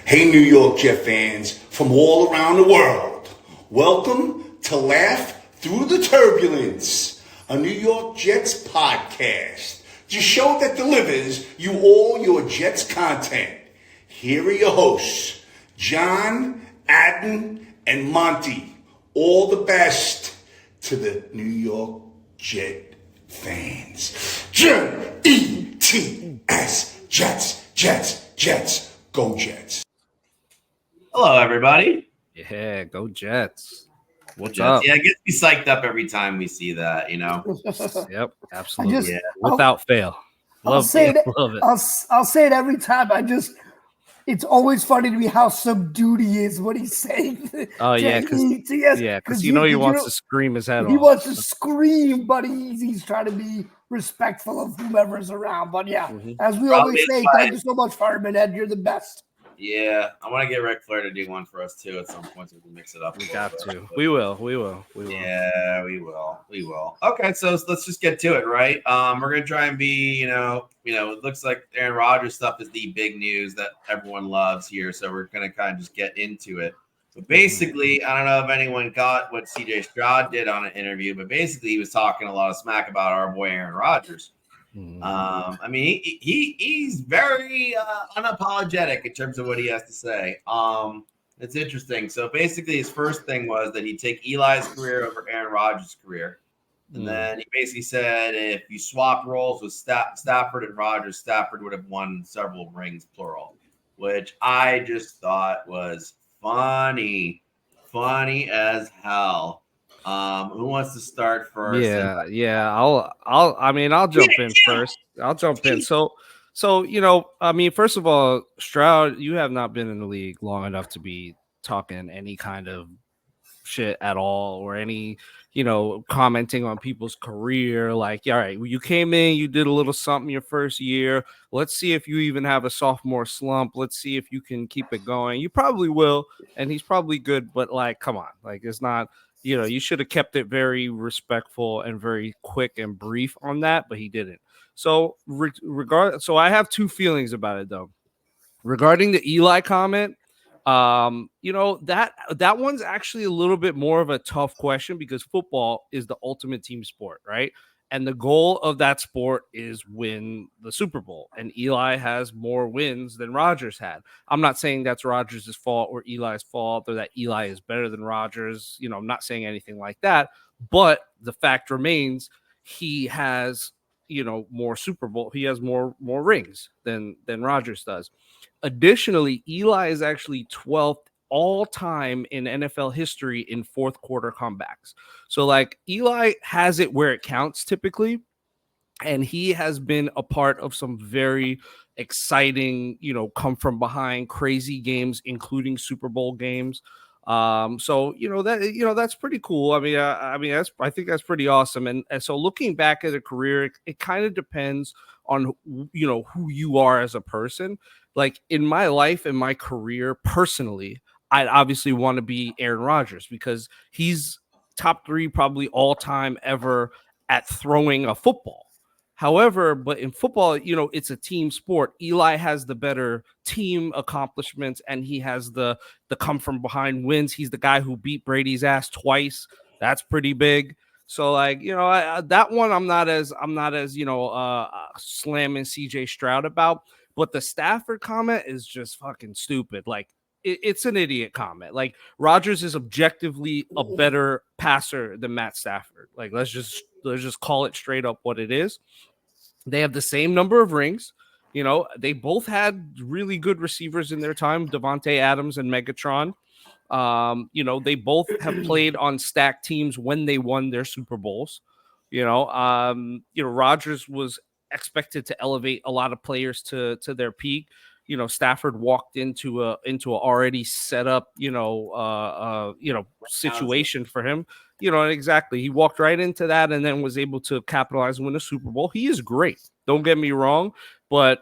Hey, New York Jet fans from all around the world. Welcome to Laugh Through the Turbulence, a New York Jets podcast. The show that delivers you all your Jets content. Here are your hosts, John, Adden, and Monty. All the best to the New York Jet fans. J-E-T-S, Jets, Jets, Jets, go Jets. Hello, everybody. Yeah, go Jets. What's up? Yeah, it gets me psyched up every time we see that, you know? Yep, absolutely. Yeah. Without fail. I'll say it every time. It's always funny to me how subdued he is when he's saying. Oh, yeah, because he wants to scream his head off. He wants to scream, but he's trying to be respectful of whomever's around. But yeah, as we always say, thank you so much, Fireman Ed. You're the best. Yeah, I want to get Ric Flair to do one for us too at some point so we can mix it up. We got to. We will. Yeah, we will. Okay, so let's just get to it, right? We're gonna try and be, it looks like Aaron Rodgers stuff is the big news that everyone loves here, so we're gonna kind of just get into it. But basically, I don't know if anyone got what CJ Stroud did on an interview, but basically he was talking a lot of smack about our boy Aaron Rodgers. I mean, he's very unapologetic in terms of what he has to say. It's interesting. So basically, his first thing was that he'd take Eli's career over Aaron Rodgers' career, and then he basically said if you swap roles with Stafford and Rodgers, Stafford would have won several rings, plural, which I just thought was funny as hell. Who wants to start first? Yeah. I'll jump in first. So, first of all, Stroud, you have not been in the league long enough to be talking any kind of shit at all or any, commenting on people's career. Like, all right, you came in, you did a little something your first year. Let's see if you even have a sophomore slump. Let's see if you can keep it going. You probably will, and he's probably good, but like, come on, like it's not. You should have kept it very respectful and very quick and brief on that, but he didn't. So so I have two feelings about it though. Regarding the Eli comment, that one's actually a little bit more of a tough question because football is the ultimate team sport, right? And the goal of that sport is win the Super Bowl. And Eli has more wins than Rodgers had. I'm not saying that's Rodgers' fault or Eli's fault or that Eli is better than Rodgers. I'm not saying anything like that. But the fact remains he has, more Super Bowl. He has more rings than Rodgers does. Additionally, Eli is actually 12th all time in NFL history in fourth quarter comebacks. So like Eli has it where it counts typically. And he has been a part of some very exciting, come from behind crazy games, including Super Bowl games. That's pretty cool. I think that's pretty awesome. And so looking back at a career, it kind of depends on, who you are as a person. Like in my life and my career personally, I'd obviously want to be Aaron Rodgers because he's top 3 probably all time ever at throwing a football. However, but in football, it's a team sport. Eli has the better team accomplishments and he has the come from behind wins. He's the guy who beat Brady's ass twice. That's pretty big. So like, that one I'm not as slamming CJ Stroud about, but the Stafford comment is just fucking stupid. Like it's an idiot comment. Like Rodgers is objectively a better passer than Matt Stafford. Like let's just call it straight up what it is. They have the same number of rings. They both had really good receivers in their time, Devontae Adams and Megatron. They both have played on stacked teams when they won their Super Bowls. Rodgers was expected to elevate a lot of players to their peak. Stafford walked into a already set up, situation for him. Exactly. He walked right into that and then was able to capitalize and win a Super Bowl. He is great. Don't get me wrong, but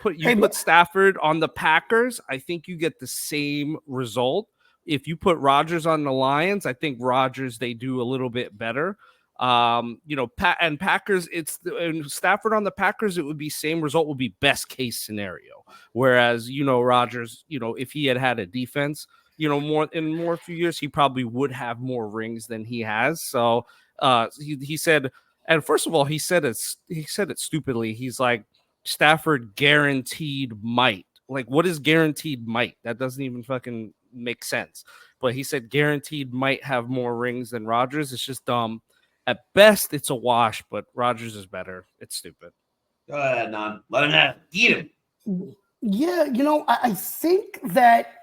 put Stafford on the Packers, I think you get the same result. If you put Rodgers on the Lions, I think Rodgers, they do a little bit better. Packers, and Stafford on the Packers, it would be same result, would be best case scenario. Whereas, Rodgers, if he had a defense, more few years, he probably would have more rings than he has. So he said, and first of all, he said it stupidly. He's like, Stafford guaranteed might. Like, what is guaranteed might? That doesn't even fucking make sense. But he said guaranteed might have more rings than Rodgers. It's just dumb. At best, it's a wash, but Rodgers is better. It's stupid. Go ahead, Nan. Let him have it. Eat him. Yeah, I think that,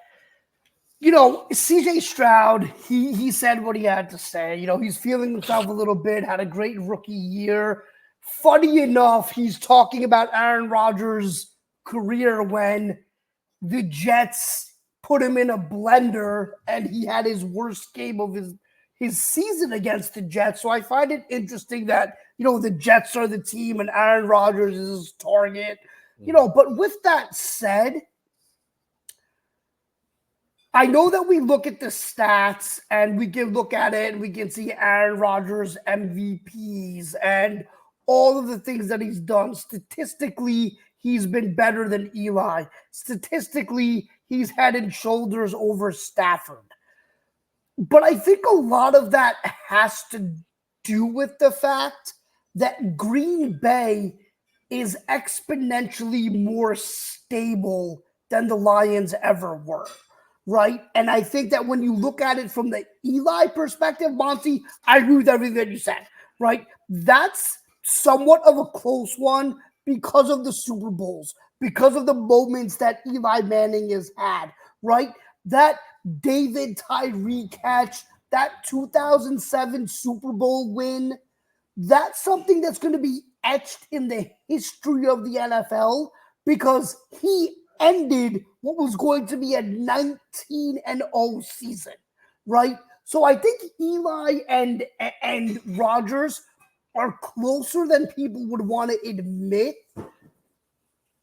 CJ Stroud, he said what he had to say. He's feeling himself a little bit, had a great rookie year. Funny enough, he's talking about Aaron Rodgers' career when the Jets put him in a blender and he had his worst game of his season against the Jets. So I find it interesting that, the Jets are the team and Aaron Rodgers is his target. But with that said, I know that we look at the stats and we can look at it and we can see Aaron Rodgers MVPs and all of the things that he's done. Statistically, he's been better than Eli. Statistically, he's head and shoulders over Stafford. But I think a lot of that has to do with the fact that Green Bay is exponentially more stable than the Lions ever were, right? And I think that when you look at it from the Eli perspective, Monty, I agree with everything that you said, right? That's somewhat of a close one because of the Super Bowls, because of the moments that Eli Manning has had, right? That David Tyree catch, that 2007 Super Bowl win, that's something that's going to be etched in the history of the NFL because he ended what was going to be a 19-0 season, right? So I think Eli and Rodgers are closer than people would want to admit,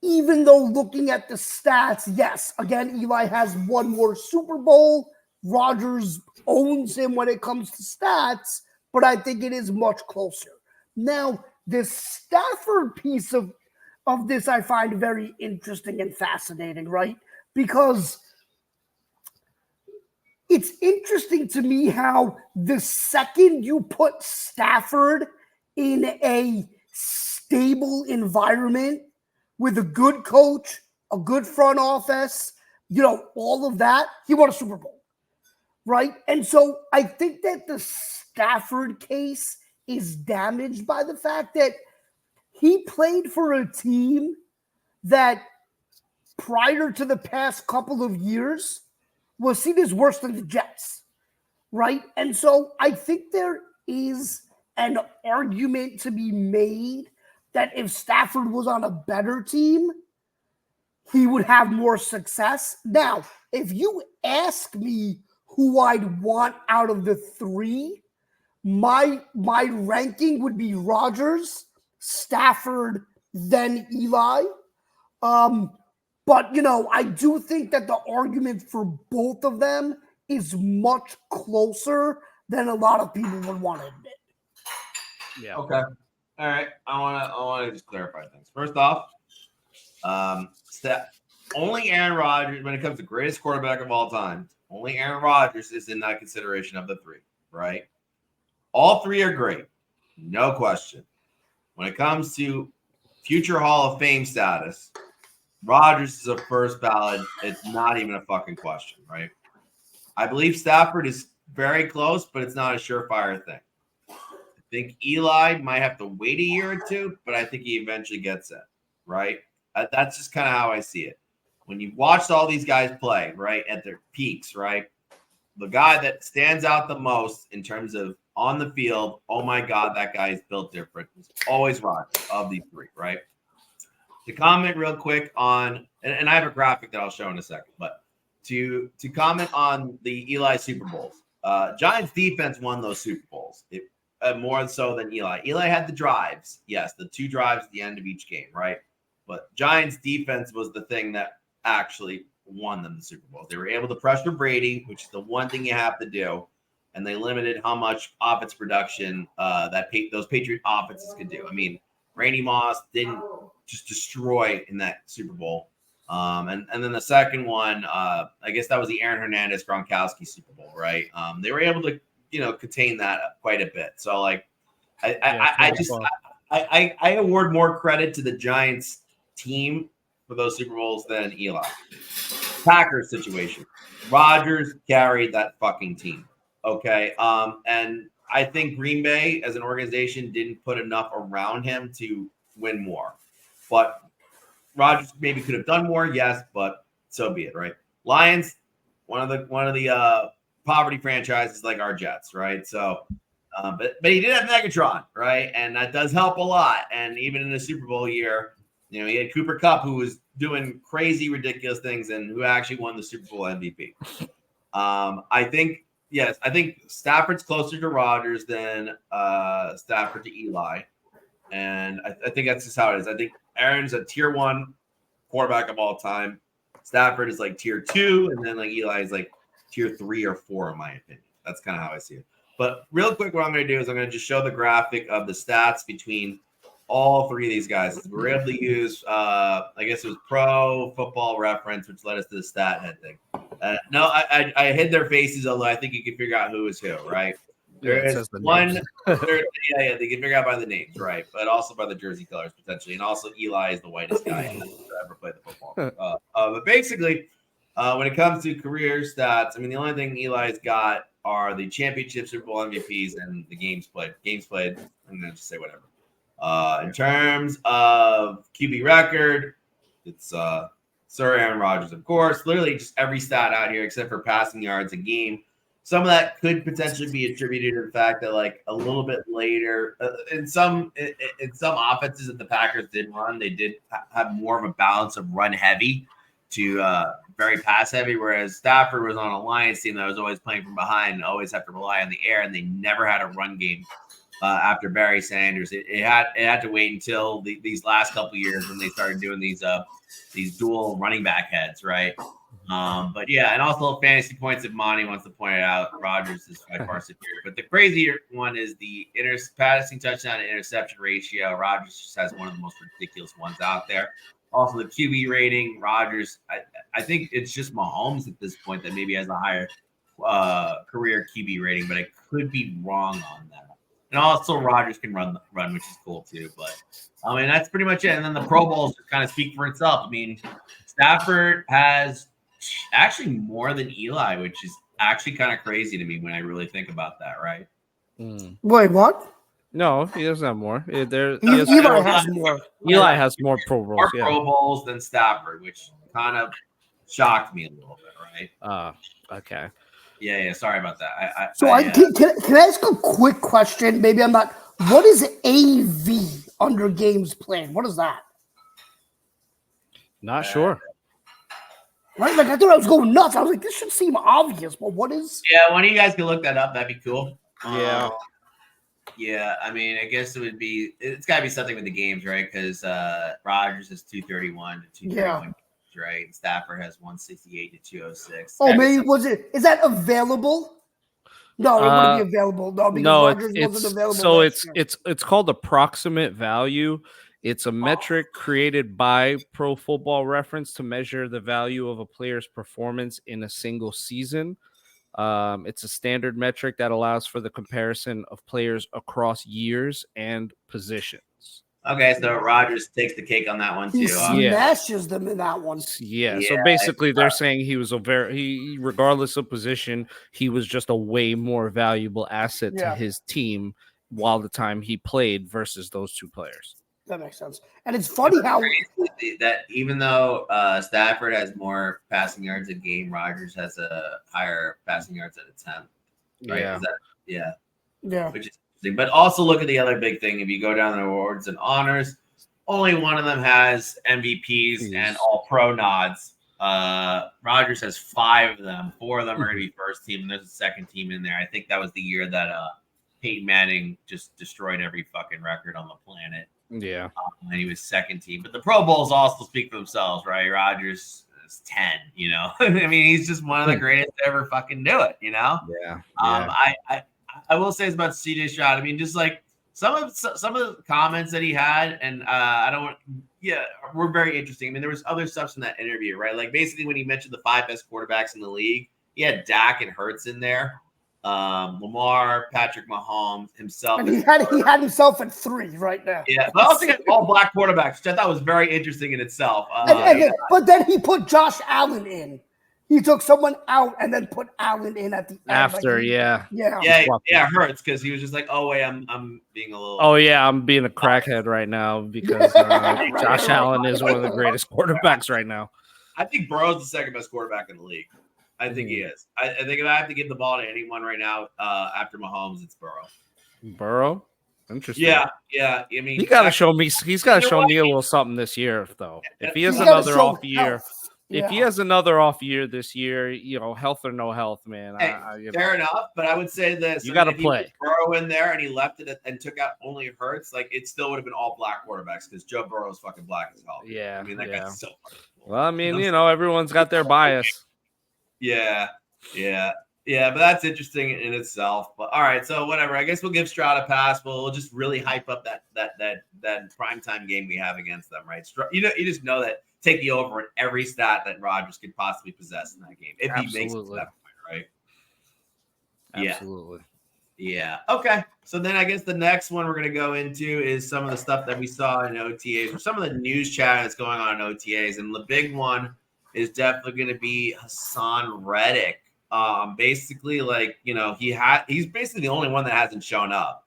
even though looking at the stats, yes, again, Eli has one more Super Bowl. Rodgers owns him when it comes to stats, but I think it is much closer. Now, the Stafford piece of this I find very interesting and fascinating, right? Because it's interesting to me how the second you put Stafford in a stable environment with a good coach, a good front office, all of that, he won a Super Bowl, right? And so I think that the Stafford case is damaged by the fact that he played for a team that prior to the past couple of years was seen as worse than the Jets, right? And so I think there is an argument to be made that if Stafford was on a better team, he would have more success. Now, if you ask me who I'd want out of the three, my ranking would be Rodgers, Stafford, then Eli. But, I do think that the argument for both of them is much closer than a lot of people would want to admit. Yeah. Okay. All right. I want to just clarify things. First off, only Aaron Rodgers, when it comes to greatest quarterback of all time, only Aaron Rodgers is in that consideration of the three, right? All three are great. No question. When it comes to future Hall of Fame status, Rodgers is a first ballot. It's not even a fucking question, right? I believe Stafford is very close, but it's not a surefire thing. I think Eli might have to wait a year or two, but I think he eventually gets it, right? That's just kind of how I see it. When you've watched all these guys play, right, at their peaks, right, the guy that stands out the most in terms of on the field, oh my God, that guy is built different. It's always Rodgers of these three, right? To comment real quick on, and I have a graphic that I'll show in a second, but to comment on the Eli Super Bowls. Giants defense won those Super Bowls, more so than Eli. Eli had the drives, yes, the 2 drives at the end of each game, right? But Giants defense was the thing that actually won them the Super Bowl. They were able to pressure Brady, which is the one thing you have to do. and they limited how much offense production those Patriot offenses could do. I mean, Randy Moss didn't just destroy in that Super Bowl. And then the second one, I guess that was the Aaron Hernandez Gronkowski Super Bowl, right? They were able to, contain that quite a bit. So like, I award more credit to the Giants team for those Super Bowls than Eli. Packers situation. Rodgers carried that fucking team. Okay. And I think Green Bay as an organization didn't put enough around him to win more. But Rodgers maybe could have done more, yes, but so be it, right? Lions, one of the poverty franchises like our Jets, right? So but he did have Megatron, right? And that does help a lot. And even in the Super Bowl year, he had Cooper Kupp, who was doing crazy, ridiculous things and who actually won the Super Bowl MVP. I think Stafford's closer to Rodgers than Stafford to Eli. And I think that's just how it is. I think Aaron's a tier 1 quarterback of all time. Stafford is like tier 2, and then like Eli is like tier 3 or 4, in my opinion. That's kind of how I see it. But real quick, what I'm going to do is I'm going to just show the graphic of the stats between all three of these guys. We were able to use, I guess it was Pro Football Reference, which led us to the stat head thing. No, I hid their faces, although I think you can figure out who is who, right? There is one. They can figure out by the names, right? But also by the jersey colors, potentially. And also, Eli is the whitest guy to ever play the football. But basically, when it comes to career stats, I mean, the only thing Eli's got are the championship Super Bowl MVPs and the games played. I'm going to just say whatever. In terms of QB record, it's Sir Aaron Rodgers, of course. Literally just every stat out here except for passing yards a game. Some of that could potentially be attributed to the fact that, like, a little bit later, in some offenses that the Packers did run, they did have more of a balance of run heavy to very pass heavy, whereas Stafford was on a Lions team that was always playing from behind and always have to rely on the air, and they never had a run game after Barry Sanders. It had to wait until these last couple of years when they started doing these dual running back heads, right? But yeah, and also fantasy points, if Monty wants to point it out, Rodgers is by far superior. But the crazier one is the passing touchdown to interception ratio. Rodgers just has one of the most ridiculous ones out there. Also, the QB rating, Rodgers, I think it's just Mahomes at this point that maybe has a higher career QB rating, but I could be wrong on that. And also, Rodgers can run, which is cool too. But I mean, that's pretty much it. And then the Pro Bowls just kind of speak for itself. I mean, Stafford has actually more than Eli, which is actually kind of crazy to me when I really think about that, right? Wait, what? No, he doesn't have more. Eli has more. Eli has more Pro Bowls. More Pro Bowls than Stafford, which kind of shocked me a little bit, right? Okay. Yeah. Sorry about that. Can I ask a quick question? Maybe I'm not. What is AV under games played? What is that? Not sure. Right? Like, I thought I was going nuts. I was like, this should seem obvious, but what is? Yeah, one of you guys can look that up. That'd be cool. Yeah. Yeah, I mean, I guess it's got to be something with the games, right? Because Rodgers is 231 to 231, right? And Stafford has 168 to 206. Oh, maybe is that available? No, it wouldn't be available. No, because Rodgers wasn't available. So it's called approximate value. It's a metric created by Pro Football Reference to measure the value of a player's performance in a single season. It's a standard metric that allows for the comparison of players across years and positions. Okay, so Rodgers takes the cake on that one too. He smashes them in that one. Yeah. So basically, they're saying he was regardless of position, he was just a way more valuable asset to his team while the time he played versus those two players. That makes sense. And it's funny how that even though Stafford has more passing yards a game, Rodgers has a higher passing yards at attempt. Right? Yeah. Which is interesting. But also look at the other big thing. If you go down the awards and honors, only one of them has MVPs and all pro nods. Rodgers has 5 of them. 4 of them are going to be first team, and there's a second team in there. I think that was the year that Peyton Manning just destroyed every fucking record on the planet. Yeah. And he was second team. But the Pro Bowls also speak for themselves, right? Rodgers times 10. You know, I mean, he's just one of the greatest to ever fucking do it. You know. Yeah. I will say it's about CJ Stroud. I mean, just like some of the comments that he had, and I don't want, were very interesting. I mean, there was other stuff in that interview, right? Like basically when he mentioned the 5 best quarterbacks in the league, he had Dak and Hurts in there, Lamar, Patrick Mahomes, himself. And he had himself at 3 right now. Yeah, but I also got all black quarterbacks, which I thought was very interesting in itself. But then he put Josh Allen in. He took someone out and then put Allen in at the end. After, yeah, Hurts, because he was just like, oh wait, I'm being a little. Oh yeah, I'm being a crackhead right now because Josh Allen is one of the greatest quarterbacks right now. I think Burrow's the second best quarterback in the league. I think he is. I think if I have to give the ball to anyone right now after Mahomes, it's Burrow. Burrow? Interesting. Yeah. I mean, he's got to show me a little something this year, though. If he has another off year. If he has another off year this year, health or no health, man. Fair enough, but I would say this: you got to play. If he put Burrow in there and he left it and took out only Hurts, like it still would have been all black quarterbacks because Joe Burrow is fucking black as hell. Yeah, I mean that guy's so. Well, I mean, everyone's got their bias. Yeah, but that's interesting in itself. But all right, so whatever. I guess we'll give Stroud a pass. We'll just really hype up that primetime game we have against them, right? You just know that. Take the over in every stat that Rodgers could possibly possess in that game. If he makes it to that point, right? Absolutely. Yeah. Okay. So then I guess the next one we're going to go into is some of the stuff that we saw in OTAs or some of the news chat that's going on in OTAs. And the big one is definitely going to be Haason Reddick. Basically, like, he's basically the only one that hasn't shown up.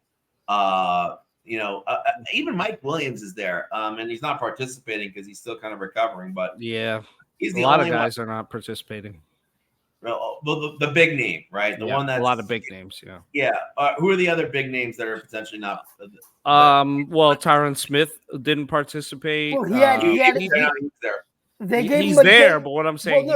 Even Mike Williams is there, and he's not participating because he's still kind of recovering. But he's a lot of guys are not participating. Well, the big name, right? The one that's a lot of big names. Yeah. Who are the other big names that are potentially not? Well, Tyron Smith didn't participate. Well, he's there. He's there, but what I'm saying,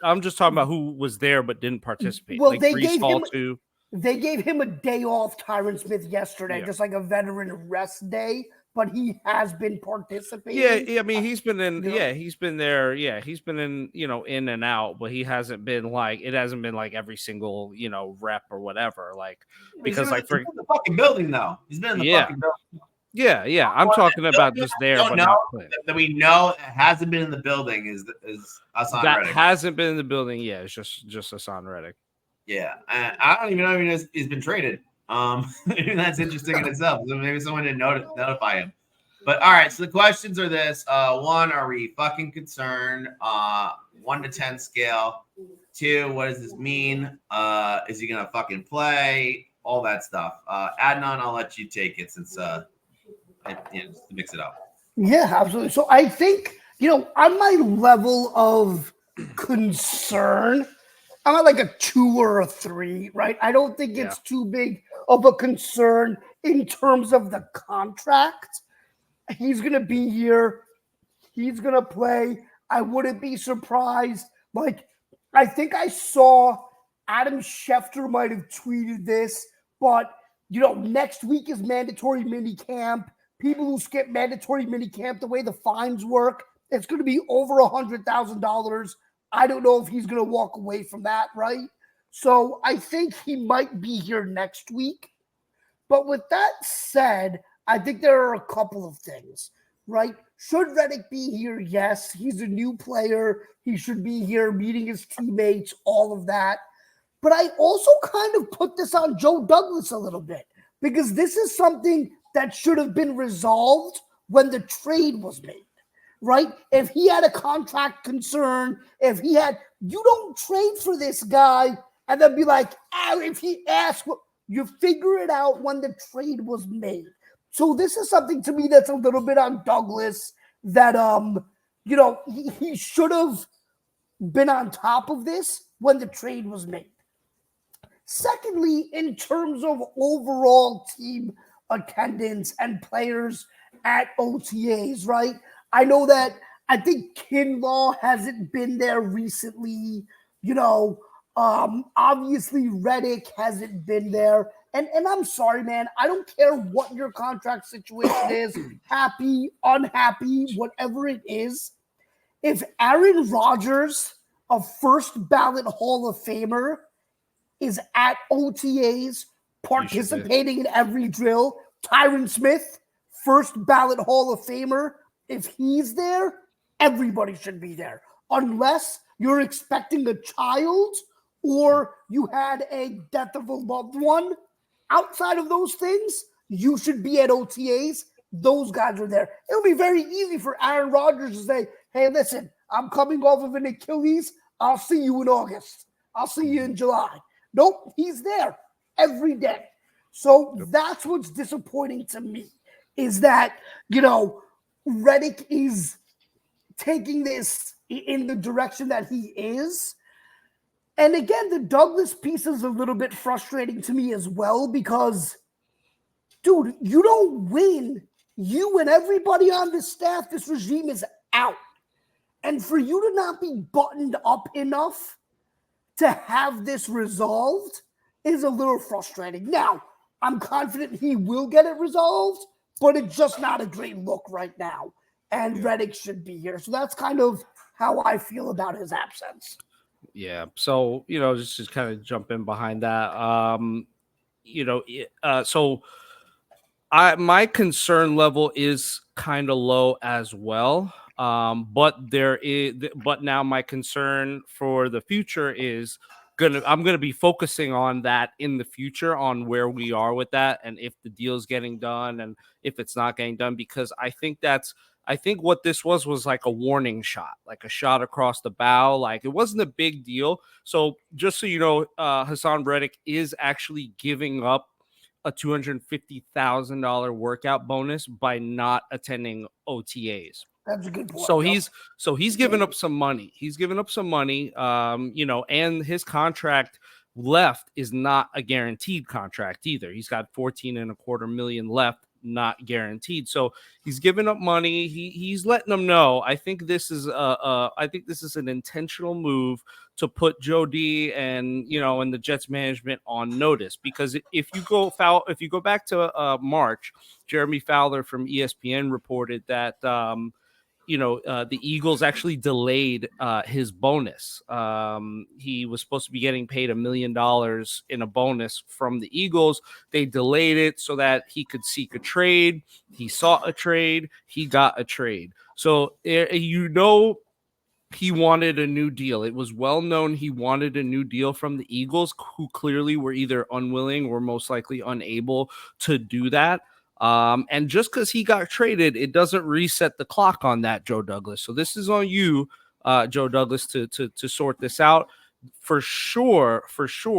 I'm just talking about who was there but didn't participate. Well, like they Breece gave Hall him too. They gave him a day off, Tyron Smith, yesterday, just like a veteran rest day, but he has been participating. Yeah, I mean, he's been in, he's been there. Yeah, he's been in, in and out, but he hasn't been like, it hasn't been like every single, rep or whatever. Like, because he's been in the fucking building, though. He's been in the fucking building. Yeah. I'm talking about just there, but not playing. That we know hasn't been in the building is Haason Reddick. That hasn't been in the building. Yeah, it's just Haason Reddick. Yeah, I don't even know if he's been traded. That's interesting in itself. So maybe someone didn't notify him. But all right, so the questions are this: 1, are we fucking concerned? 1 to 10 scale. 2, what does this mean? Is he gonna fucking play? All that stuff. Adnan, I'll let you take it since just to mix it up. Yeah, absolutely. So I think on my level of concern, I'm at like a 2 or a 3, right? I don't think it's too big of a concern in terms of the contract. He's going to be here. He's going to play. I wouldn't be surprised. Like, I think I saw Adam Schefter might have tweeted this, but, next week is mandatory mini camp. People who skip mandatory mini camp, the way the fines work, it's going to be over $100,000. I don't know if he's going to walk away from that, right? So I think he might be here next week. But with that said, I think there are a couple of things, right? Should Reddick be here? Yes. He's a new player. He should be here meeting his teammates, all of that. But I also kind of put this on Joe Douglas a little bit because this is something that should have been resolved when the trade was made. Right? If he had a contract concern, you don't trade for this guy and then be like, if he asks, you figure it out when the trade was made. So this is something to me that's a little bit on Douglas that, he should have been on top of this when the trade was made. Secondly, in terms of overall team attendance and players at OTAs, right? I know that I think Kinlaw hasn't been there recently. Obviously Reddick hasn't been there. And I'm sorry, man. I don't care what your contract situation is, happy, unhappy, whatever it is. If Aaron Rodgers, a first ballot Hall of Famer, is at OTAs participating in every drill, Tyron Smith, first ballot Hall of Famer, if he's there, everybody should be there. Unless you're expecting a child or you had a death of a loved one. Outside of those things, you should be at OTAs. Those guys are there. It'll be very easy for Aaron Rodgers to say, hey, listen, I'm coming off of an Achilles. I'll see you in August. I'll see you in July. Nope, he's there every day. So that's what's disappointing to me is that, Reddick is taking this in the direction that he is. And again, the Douglas piece is a little bit frustrating to me as well because, dude, you don't win. You and everybody on the staff, this regime is out. And for you to not be buttoned up enough to have this resolved is a little frustrating. Now, I'm confident he will get it resolved, but it's just not a great look right now. And Reddick should be here. So that's kind of how I feel about his absence. Yeah. So, just to kind of jump in behind that, my concern level is kind of low as well. But now my concern for the future is I'm gonna be focusing on that in the future on where we are with that and if the deal's getting done and if it's not getting done, because I think what this was like a warning shot, like a shot across the bow. Like it wasn't a big deal. So just so you know, Haason Reddick is actually giving up a $250,000 workout bonus by not attending OTAs. That's a good point. So he's given up some money. He's given up some money. And his contract left is not a guaranteed contract either. He's got $14.25 million left, not guaranteed. So he's giving up money. He's letting them know. I think this is an intentional move to put Joe D and the Jets management on notice, because if you go back to March, Jeremy Fowler from ESPN reported that the Eagles actually delayed his bonus. He was supposed to be getting paid $1 million in a bonus from the Eagles. They delayed it so that he could seek a trade. He sought a trade. He got a trade. So, he wanted a new deal. It was well known he wanted a new deal from the Eagles, who clearly were either unwilling or most likely unable to do that. And just because he got traded, it doesn't reset the clock on that, Joe Douglas. So this is on you, Joe Douglas, to sort this out. For sure,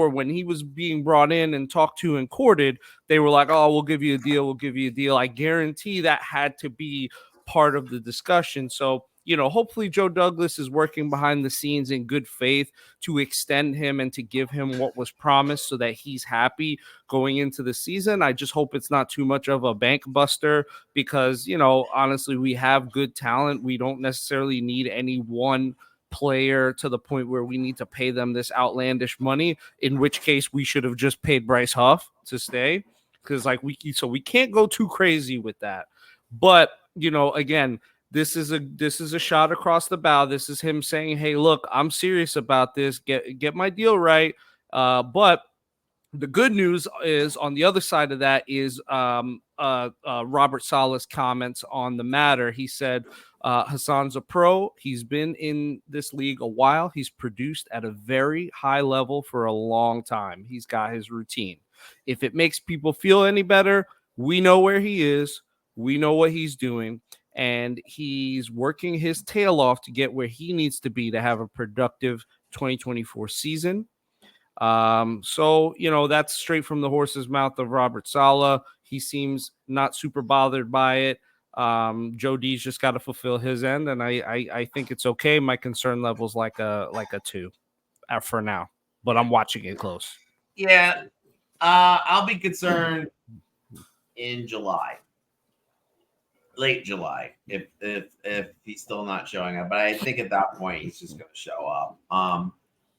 when he was being brought in and talked to and courted, they were like, oh, we'll give you a deal. I guarantee that had to be part of the discussion. So, hopefully Joe Douglas is working behind the scenes in good faith to extend him and to give him what was promised so that he's happy going into the season. I just hope it's not too much of a bank buster because, honestly, we have good talent. We don't necessarily need any one player to the point where we need to pay them this outlandish money, in which case we should have just paid Bryce Huff to stay, because we can't go too crazy with that. But, again, this is a shot across the bow. This is him saying, hey, look, I'm serious about this. Get my deal right. But the good news is on the other side of that is Robert Saleh's comments on the matter. He said, Haason's a pro. He's been in this league a while. He's produced at a very high level for a long time. He's got his routine. If it makes people feel any better, we know where he is. We know what he's doing. And he's working his tail off to get where he needs to be to have a productive 2024 season. So, that's straight from the horse's mouth of Robert Saleh. He seems not super bothered by it. Joe D's just got to fulfill his end, and I think it's okay. My concern level is like a 2 for now, but I'm watching it close. Yeah, I'll be concerned in July. Late July, if he's still not showing up, but I think at that point he's just going to show up.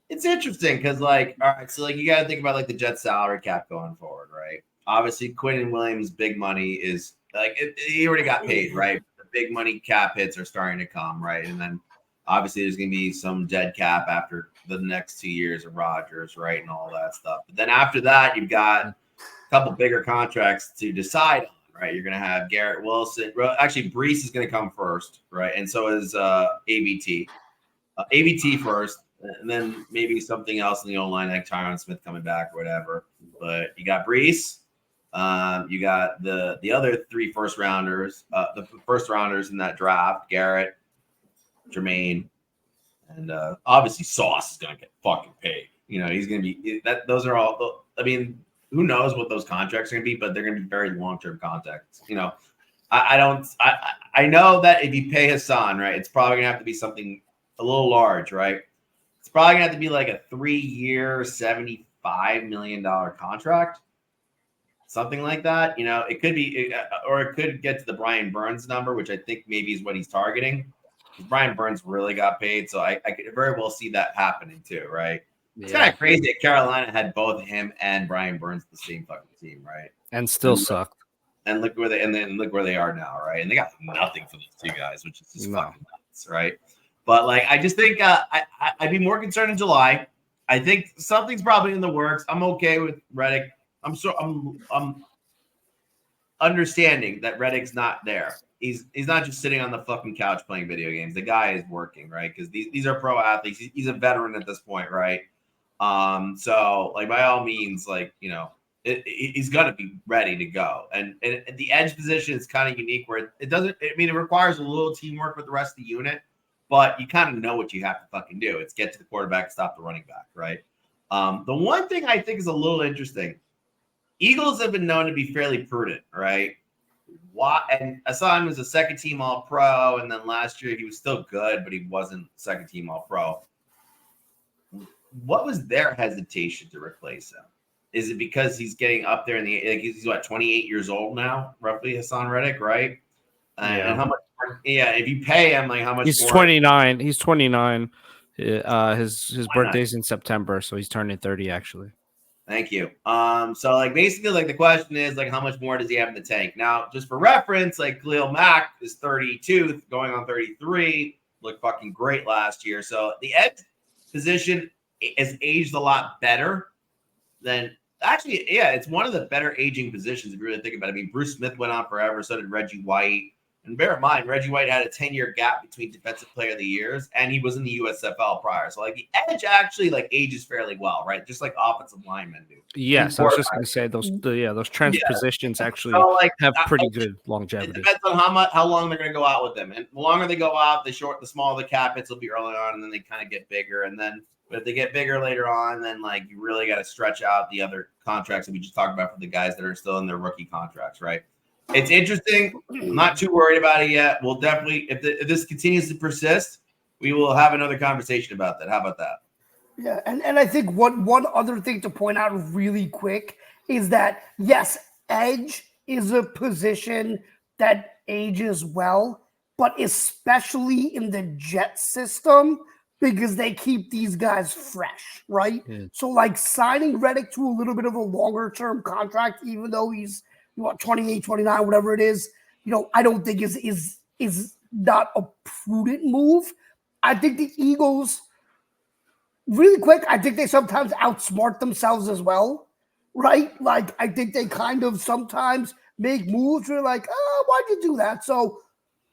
It's interesting because, all right, so you got to think about the Jets salary cap going forward, right? Obviously, Quinnen Williams' big money is he already got paid, right? The big money cap hits are starting to come, right? And then Obviously, there's going to be some dead cap after the next 2 years of Rodgers, right, and all that stuff. But then after that, you've got a couple bigger contracts to decide on, right? You're going to have Garrett Wilson. Well, actually, Brees is going to come first, right? And so is ABT. ABT first, and then maybe something else in the O-line, like Tyron Smith coming back or whatever. But you got Brees. You got the other 3 first rounders, the first rounders in that draft, Garrett, Jermaine, and obviously Sauce is going to get fucking paid. He's going to be that. Those are all. I mean, who knows what those contracts are going to be, but they're going to be very long-term contracts. I know that if you pay Haason, right, it's probably going to have to be something a little large, right? It's probably going to have to be like a 3-year, $75 million contract. Something like that, it could be, or it could get to the Brian Burns number, which I think maybe is what he's targeting. Brian Burns really got paid, so I could very well see that happening too, right? It's kind of crazy that Carolina had both him and Brian Burns the same fucking team, right? And still sucked. And look where they are now, right? And they got nothing for those 2 guys, which is just fucking nuts, right? But like, I just think I'd be more concerned in July. I think something's probably in the works. I'm okay with Reddick. I'm understanding that Reddick's not there. He's not just sitting on the fucking couch playing video games. The guy is working, right? Because these are pro athletes. He's a veteran at this point, right? So like by all means, like he's gonna be ready to go. And the edge position is kind of unique where it doesn't. I mean, it requires a little teamwork with the rest of the unit, but you kind of know what you have to fucking do. It's get to the quarterback, stop the running back, right? The one thing I think is a little interesting. Eagles have been known to be fairly prudent, right? And Haason was a second-team All-Pro, and then last year he was still good, but he wasn't second-team All-Pro. What was their hesitation to replace him? Is it because he's getting up there he's 28 years old now, roughly, Haason Reddick, right? And how much? Yeah, if you pay him, like how much? He's 29. He's 29. His birthday's in September, so he's turning 30 actually. Thank you. So like basically like the question is like how much more does he have in the tank? Now, just for reference, like Khalil Mack is 32, going on 33, looked fucking great last year. So the edge position has aged a lot better than actually, yeah, it's one of the better aging positions if you really think about it. I mean, Bruce Smith went on forever, so did Reggie White. And bear in mind, Reggie White had a 10-year gap between Defensive Player of the Years, and he was in the USFL prior. So, like, the edge actually, like, ages fairly well, right? Just like offensive linemen do. Yes, I was just going to say those trench positions actually have pretty good longevity. It depends on how long they're going to go out with them. And the longer they go out, the smaller the cap hits will be early on, and then they kind of get bigger. And then, but if they get bigger later on, then, like, you really got to stretch out the other contracts that we just talked about for the guys that are still in their rookie contracts, right? It's interesting. I'm not too worried about it yet. We'll definitely, if this continues to persist, we will have another conversation about that. How about that? Yeah, and I think one other thing to point out really quick is that, yes, edge is a position that ages well, but especially in the Jet system because they keep these guys fresh, right? Yeah. So, like, signing Reddick to a little bit of a longer-term contract, even though he's 28, 29, whatever it is, I don't think is not a prudent move. I think the Eagles, really quick, I think they sometimes outsmart themselves as well, right? Like, I think they kind of sometimes make moves where like, oh, why'd you do that? So,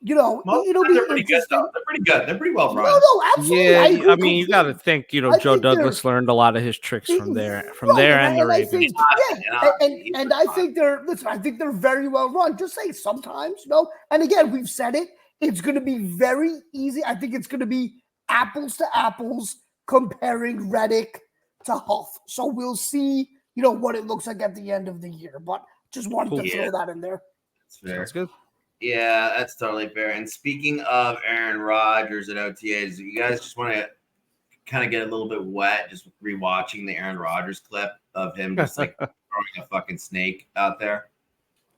it'll be pretty good stuff. They're pretty good. They're pretty well run. No, absolutely. Yeah, I mean, you got to think, Joe Douglas learned a lot of his tricks from there, and the Ravens. And I think I think they're very well run. Just say sometimes, and again, we've said it. It's going to be very easy. I think it's going to be apples to apples comparing Reddick to Huff. So we'll see, what it looks like at the end of the year. But just wanted to throw that in there. That's good. Yeah, that's totally fair. And speaking of Aaron Rodgers at OTAs, you guys just want to kind of get a little bit wet just rewatching the Aaron Rodgers clip of him just like throwing a fucking snake out there.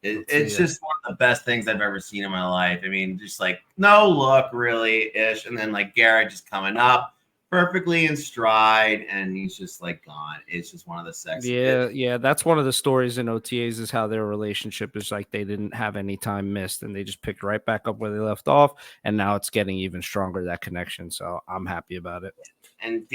It's just one of the best things I've ever seen in my life. I mean, just like no look really ish, and then like Garrett just coming up, perfectly in stride, and he's just like gone. It's just one of the sexy. Yeah. That's one of the stories in OTAs is how their relationship is like they didn't have any time missed and they just picked right back up where they left off, and now it's getting even stronger, that connection. So I'm happy about it. And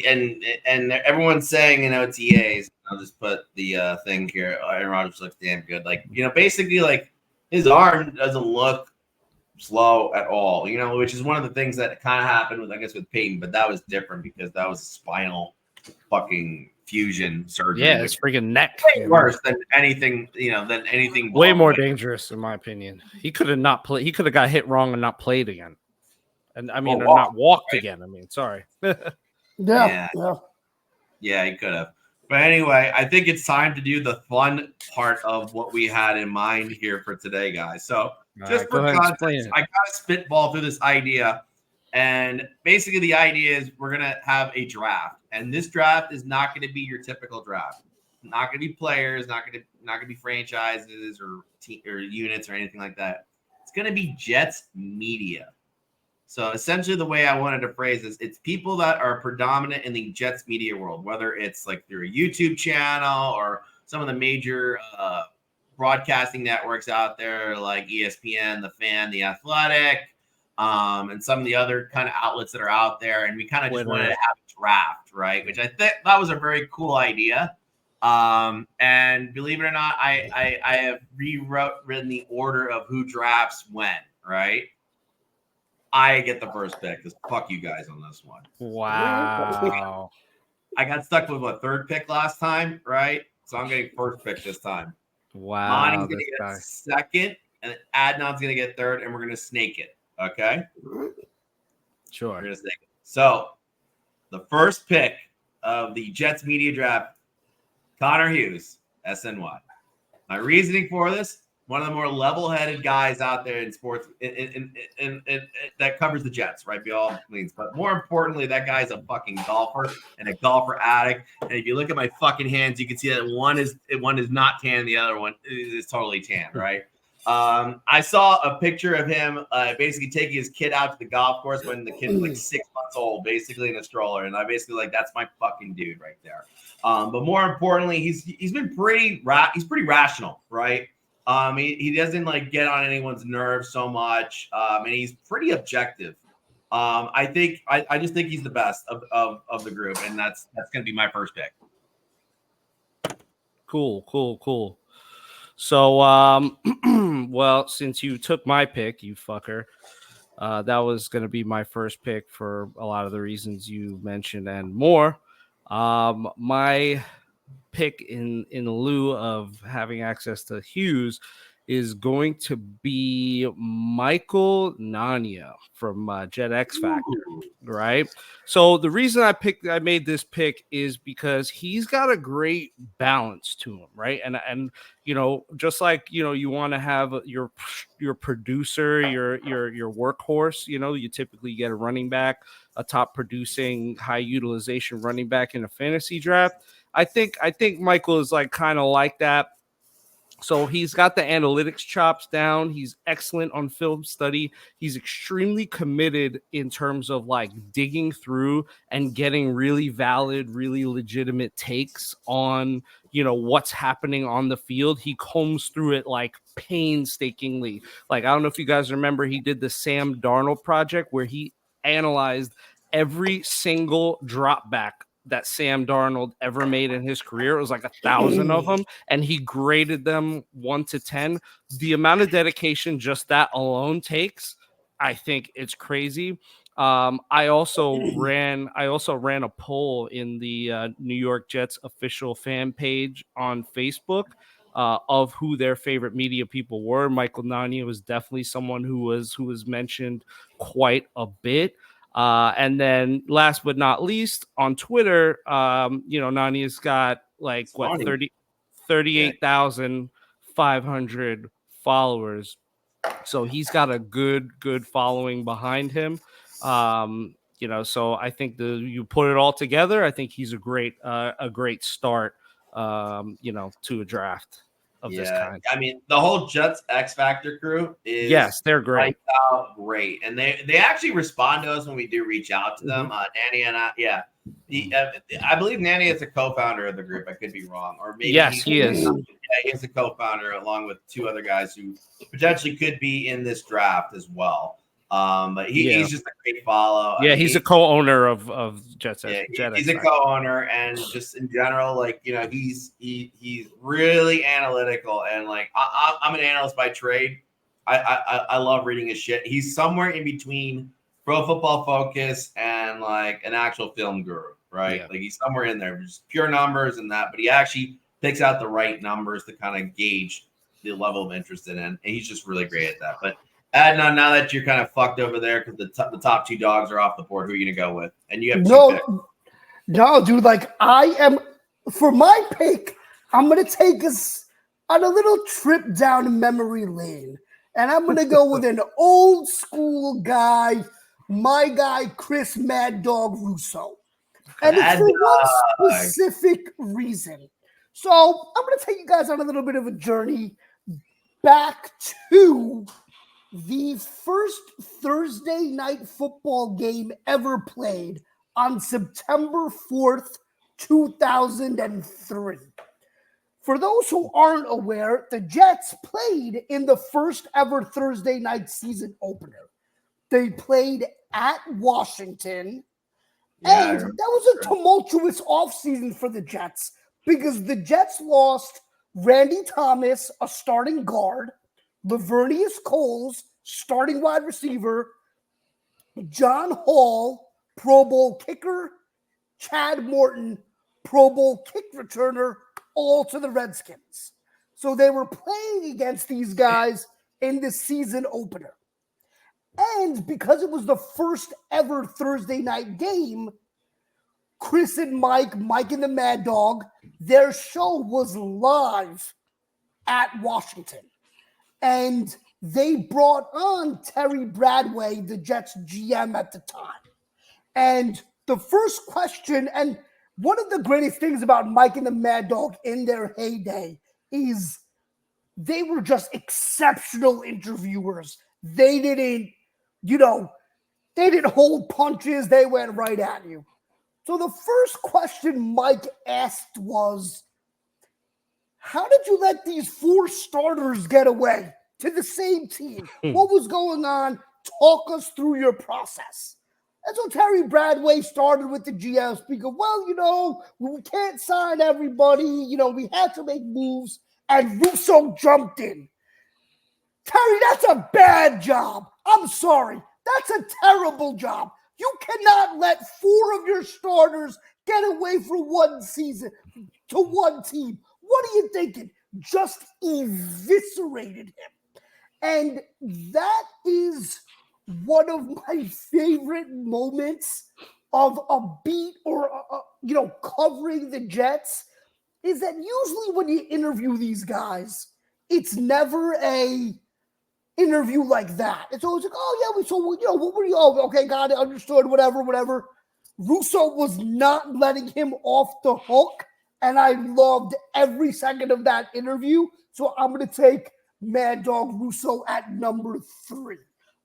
everyone's saying in OTAs, I'll just put the thing here. Aaron Rodgers looks damn good. Like, basically, like his arm doesn't look slow at all, which is one of the things that kind of happened with, I guess, with Peyton, but that was different because that was spinal fucking fusion surgery. Yeah, it's freaking neck. Way worse than anything, than anything. Way more dangerous, in my opinion. He could have not played. He could have got hit wrong and not played again. And I mean, or not walked again. I mean, sorry. Yeah, he could have. But anyway, I think it's time to do the fun part of what we had in mind here for today, guys. So just for context, I got to spitball through this idea. And basically the idea is we're going to have a draft. And this draft is not going to be your typical draft. Not going to be players, not going to be franchises or units or anything like that. It's going to be Jets media. So essentially the way I wanted to phrase this, it's people that are predominant in the Jets media world, whether it's like through a YouTube channel or some of the major broadcasting networks out there like ESPN, The Fan, The Athletic, and some of the other kind of outlets that are out there. And we kind of just wanted to have a draft, right? Which I think that was a very cool idea. And believe it or not, I have rewritten the order of who drafts when, right? I get the first pick because fuck you guys on this one. Wow. I got stuck with a third pick last time, right? So I'm getting first pick this time. Wow. Monty's going to get second, and Adnan's going to get third, and we're going to snake it. Okay? Sure. We're going to snake it. So the first pick of the Jets media draft, Connor Hughes, SNY. My reasoning for this, one of the more level-headed guys out there in sports in that covers the Jets, right? By all means. But more importantly, that guy's a fucking golfer and a golfer addict. And if you look at my fucking hands, you can see that one is not tan, the other one is totally tan, right? I saw a picture of him basically taking his kid out to the golf course when the kid was like 6 months old, basically in a stroller. And I basically like, that's my fucking dude right there. But more importantly, he's been pretty rational, right? He doesn't like get on anyone's nerves so much, and he's pretty objective. I just think he's the best of the group, and that's going to be my first pick. Cool. So, well, since you took my pick, you fucker, that was going to be my first pick for a lot of the reasons you mentioned and more. My pick in lieu of having access to Hughes is going to be Michael Nania from Jet X Factor, right? So the reason I made this pick is because he's got a great balance to him, right? And just like you want to have your producer, your workhorse, you typically get a running back, a top producing, high utilization running back in a fantasy draft. I think Michael is like kind of like that. So he's got the analytics chops down. He's excellent on film study. He's extremely committed in terms of like digging through and getting really valid, really legitimate takes on, what's happening on the field. He combs through it like painstakingly. Like, I don't know if you guys remember, he did the Sam Darnold project where he analyzed every single drop back that Sam Darnold ever made in his career. It was like 1,000 of them, and he graded them 1 to 10. The amount of dedication just that alone takes, I think it's crazy. I also ran a poll in the New York Jets official fan page on Facebook of who their favorite media people were. Michael Nania was definitely someone who was mentioned quite a bit. And then last but not least on Twitter, Nani's got like 38,500 followers. So he's got a good following behind him. So I think you put it all together, I think he's a great start, to a draft. of this kind. I mean, the whole Jets X Factor crew is they're great. Great, and they actually respond to us when we do reach out to them. Nanny and I, I believe Nanny is a co-founder of the group. I could be wrong, or maybe he is. Yeah, he is a co-founder along with 2 other guys who potentially could be in this draft as well. But he's just a great follow. Yeah, he's a co-owner of Jets. Yeah, he's a co-owner, and just in general, like, you know, he's really analytical, and like I'm an analyst by trade. I love reading his shit. He's somewhere in between Pro Football Focus and like an actual film guru, right? Like he's somewhere in there, just pure numbers and that, but he actually picks out the right numbers to kind of gauge the level of interest in it, and he's just really great at that. But Adnan, now that you're kind of fucked over there because the top 2 dogs are off the board, who are you gonna go with? And you have 2 picks. No, dude. Like I am for my pick. I'm gonna take us on a little trip down memory lane, and I'm gonna go with an old school guy, my guy Chris Mad Dog Russo, and it's for one specific reason. So I'm gonna take you guys on a little bit of a journey back to the first Thursday night football game ever played on September 4th, 2003. For those who aren't aware, the Jets played in the first ever Thursday night season opener. They played at Washington, and that was a tumultuous offseason for the Jets because the Jets lost Randy Thomas, a starting guard, Lavernius Coles, starting wide receiver, John Hall, Pro Bowl kicker, Chad Morton, Pro Bowl kick returner, all to the Redskins. So they were playing against these guys in the season opener. And because it was the first ever Thursday night game, Chris and Mike and the Mad Dog, their show was live at Washington. And they brought on Terry Bradway, the Jets GM at the time. And the first question, and one of the greatest things about Mike and the Mad Dog in their heyday is they were just exceptional interviewers. They didn't hold punches. They went right at you. So the first question Mike asked was, how did you let these 4 starters get away to the same team? What was going on? Talk us through your process. And so Terry Bradway started with the GM speaker. Well, we can't sign everybody. We had to make moves. And Russo jumped in. Terry, that's a bad job. I'm sorry. That's a terrible job. You cannot let 4 of your starters get away for one season to one team. What are you thinking? Just eviscerated him. And that is one of my favorite moments of a beat or, covering the Jets is that usually when you interview these guys, it's never a interview like that. It's always like, what were you? Oh, okay, got it, understood, whatever. Russo was not letting him off the hook, and I loved every second of that interview. So I'm going to take Mad Dog Russo at number 3.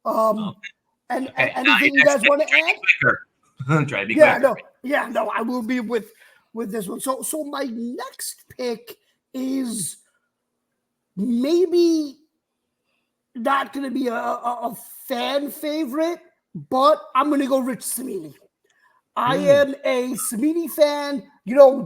And anything you guys want to add? Try to be quicker. No, I will be with this one. So my next pick is maybe not going to be a fan favorite, but I'm going to go Rich Cimini. I am a Cimini fan.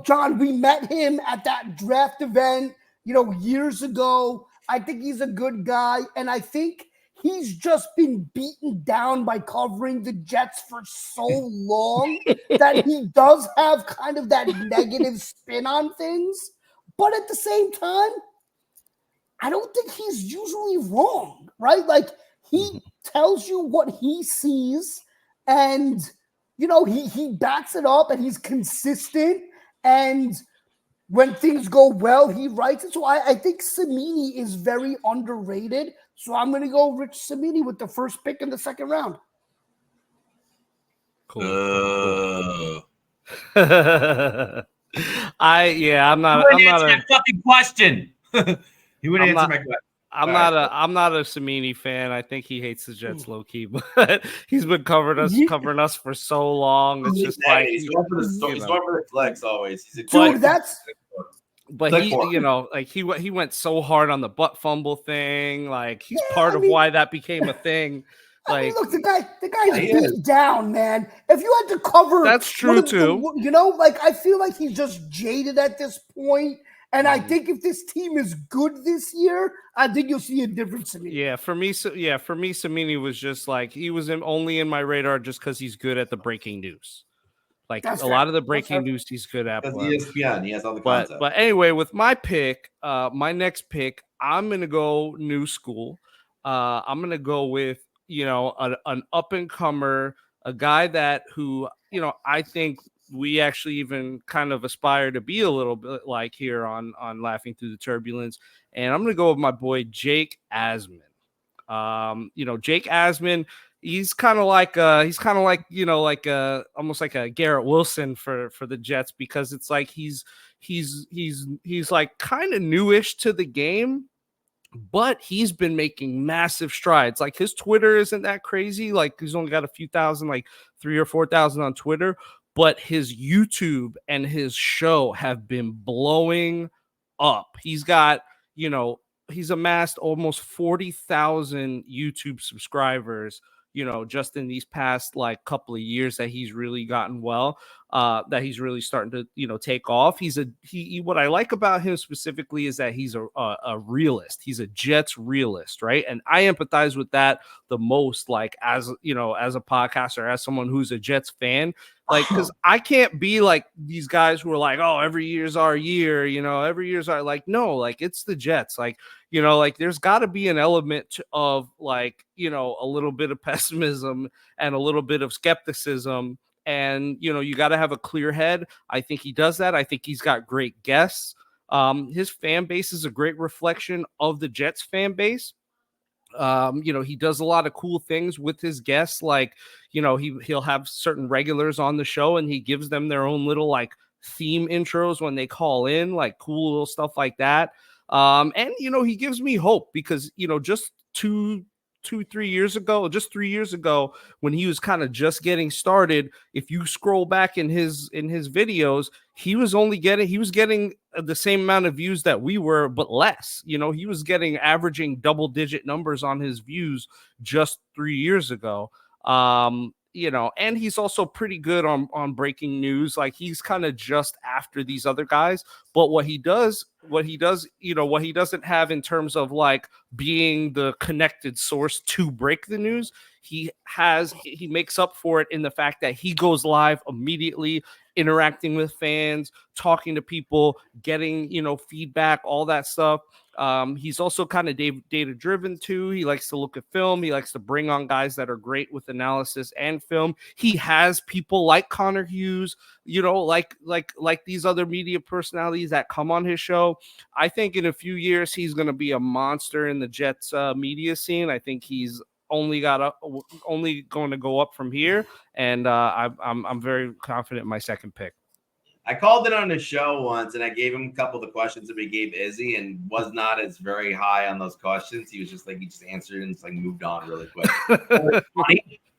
John, we met him at that draft event, years ago. I think he's a good guy, and I think he's just been beaten down by covering the Jets for so long that he does have kind of that negative spin on things. But at the same time, I don't think he's usually wrong, right? Like, he tells you what he sees, and, he backs it up, and he's consistent, and when things go well, he writes it. So I think Cimini is very underrated. So I'm going to go Rich Cimini with the first pick in the second round. Cool. I'm not a fucking question. He would I'm answer not- my question. I'm All not a Samini fan. I think he hates the Jets low key, but he's been covering us for so long. It's just like he's going for the flex always. He's a Dude, that's But Click he, for it. like he went so hard on the butt fumble thing. Like he's Yeah, part I of mean- why that became a thing. I mean, Like look, the guy's he beat is. down, man. If you had to cover, That's true, too. Like I feel like he's just jaded at this point. And I think if this team is good this year, I think you'll see a difference in me. yeah, for me, Samini was just like he was only in my radar just because he's good at the breaking news. Like That's a fair. lot of the That's breaking fair. news, he's good at. Because ESPN, he has all the But content. anyway, with my pick, my next pick, I'm gonna go new school. I'm gonna go with an up and comer, a guy who I think we actually even kind of aspire to be a little bit like here on Laughing Through the Turbulence, and I'm gonna go with my boy Jake Asman. Jake Asman. He's kind of like almost like a Garrett Wilson for the Jets, because it's like he's like kind of newish to the game, but he's been making massive strides. Like his Twitter isn't that crazy. Like he's only got a few thousand, like 3,000 or 4,000 on Twitter, but his YouTube and his show have been blowing up. He's got, he's amassed almost 40,000 YouTube subscribers, just in these past like couple of years that he's really gotten well, that he's really starting to, take off. What I like about him specifically is that he's a realist. He's a Jets realist, right? And I empathize with that the most, like as a podcaster, as someone who's a Jets fan, like, because I can't be like these guys who are like, oh, every year's our year, every year's our, like, no, like it's the Jets, like, like there's got to be an element of like, a little bit of pessimism and a little bit of skepticism. And, you got to have a clear head. I think he does that. I think he's got great guests. His fan base is a great reflection of the Jets fan base. He does a lot of cool things with his guests. Like, he'll have certain regulars on the show and he gives them their own little like theme intros when they call in, like cool little stuff like that. And he gives me hope because, just 3 years ago, when he was kind of just getting started, if you scroll back in his videos, he was getting the same amount of views that we were, but less. He was averaging double-digit numbers on his views just 3 years ago. And he's also pretty good on breaking news. Like he's kind of just after these other guys, but what he doesn't have in terms of like being the connected source to break the news, he makes up for it in the fact that he goes live immediately, interacting with fans, talking to people, getting, feedback, all that stuff. He's also kind of data driven too. He likes to look at film. He likes to bring on guys that are great with analysis and film. He has people like Connor Hughes, like these other media personalities that come on his show. I think in a few years, he's going to be a monster in the Jets media scene. I think he's only going to go up from here. And I'm very confident in my second pick. I called it on the show once and I gave him a couple of the questions that we gave Izzy and was not as very high on those questions. He was just like, he just answered and just like moved on really quick.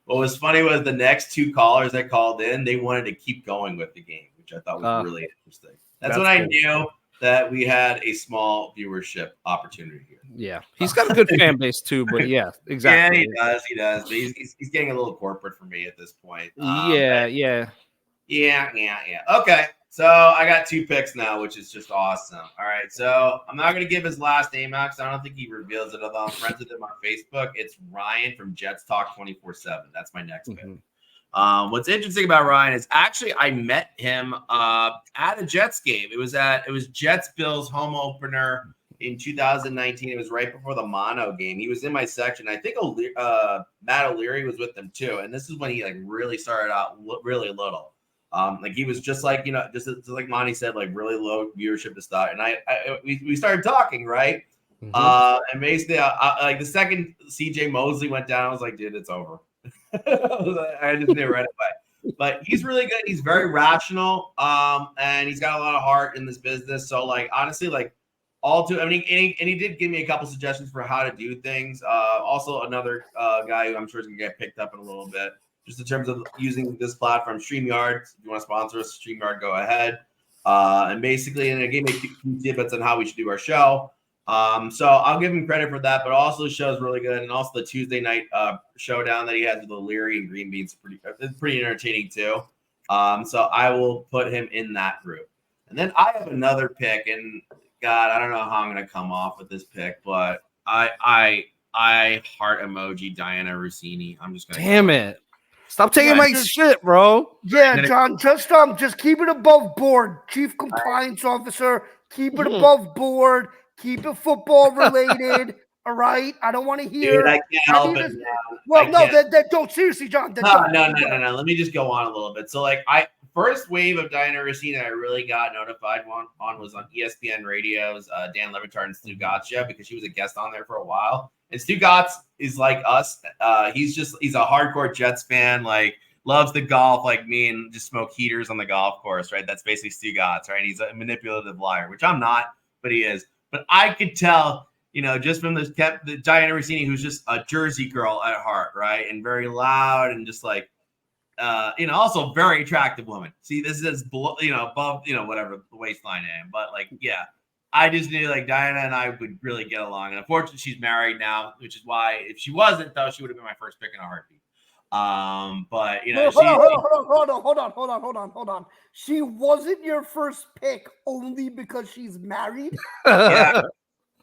What was funny was the next two callers that called in, they wanted to keep going with the game, which I thought was really interesting. That's when I knew that we had a small viewership opportunity here. Yeah, he's got a good fan base too, but yeah, exactly. Yeah, he does. But he's getting a little corporate for me at this point. Yeah. Okay, so I got two picks now, which is just awesome. All right, so I'm not going to give his last name out because I don't think he reveals it, although I'm friends with him on Facebook. It's Ryan from Jets Talk 24/7. That's my next pick. What's interesting about Ryan is actually I met him at a Jets game. It was Jets Bills home opener in 2019. It was right before the Mono game. He was in my section. I think Matt O'Leary was with them too. And this is when he like really started out really little. Like he was just like, just like Monty said, like really low viewership to start. And we started talking, right? And basically like the second CJ Mosley went down, I was like, dude, it's over. I just knew right away. But he's really good. He's very rational. And he's got a lot of heart in this business. So like, honestly, like all to, I mean, and he did give me a couple suggestions for how to do things. Also, another guy who I'm sure is going to get picked up in a little bit, just in terms of using this platform, StreamYard. If you want to sponsor us, StreamYard, go ahead. And basically, and it gave me a few tidbits on how we should do our show. So I'll give him credit for that, but also the show's really good. And also the Tuesday night showdown that he has with O'Leary and Green Bean's pretty entertaining too. So I will put him in that group. And then I have another pick, and God, I don't know how I'm going to come off with this pick, but I heart emoji Diana Rossini. I'm just going to. Damn it. Stop taking my shit, bro. Yeah, John, just keep it above board. Chief Compliance Officer, keep it above board. Keep it football related. All right. I don't want to hear. Dude, I can't help it. Well, no, that don't seriously, John. No. Let me just go on a little bit. So, like, first wave of Diana Rossini I really got notified on was on ESPN Radio's Dan Le Batard and Stu Gatz show, because she was a guest on there for a while. And Stu Gatz is like us. He's a hardcore Jets fan, like loves the golf like me, and just smoke heaters on the golf course, right? That's basically Stu Gatz, right? He's a manipulative liar, which I'm not, but he is. But I could tell, just from the Diana Rossini, who's just a Jersey girl at heart, right? And very loud and just like, also very attractive woman. See, this is above, whatever the waistline I am. But like, yeah, I just knew like Diana and I would really get along. And unfortunately, she's married now, which is why if she wasn't, though, she would have been my first pick in a heartbeat. But hold on. She wasn't your first pick only because she's married. Yeah,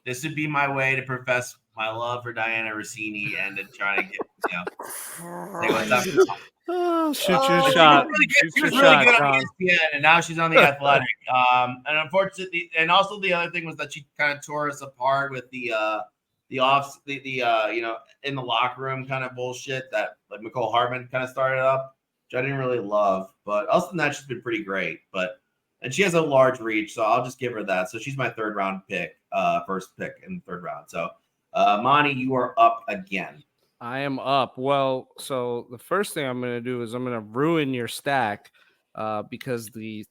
this would be my way to profess my love for Diana Rossini and to try to get, say what's up. Oh, shoot your shot. She was really good on ESPN, and now she's on the Athletic. And unfortunately, and also the other thing was that she kind of tore us apart with the in the locker room kind of bullshit that like Nicole Hartman kind of started up, which I didn't really love. But other than that, she's been pretty great. And she has a large reach, so I'll just give her that. So she's my third round pick, first pick in the third round. So Monty, you are up again. I am up. Well, so the first thing I'm going to do is I'm going to ruin your stack because the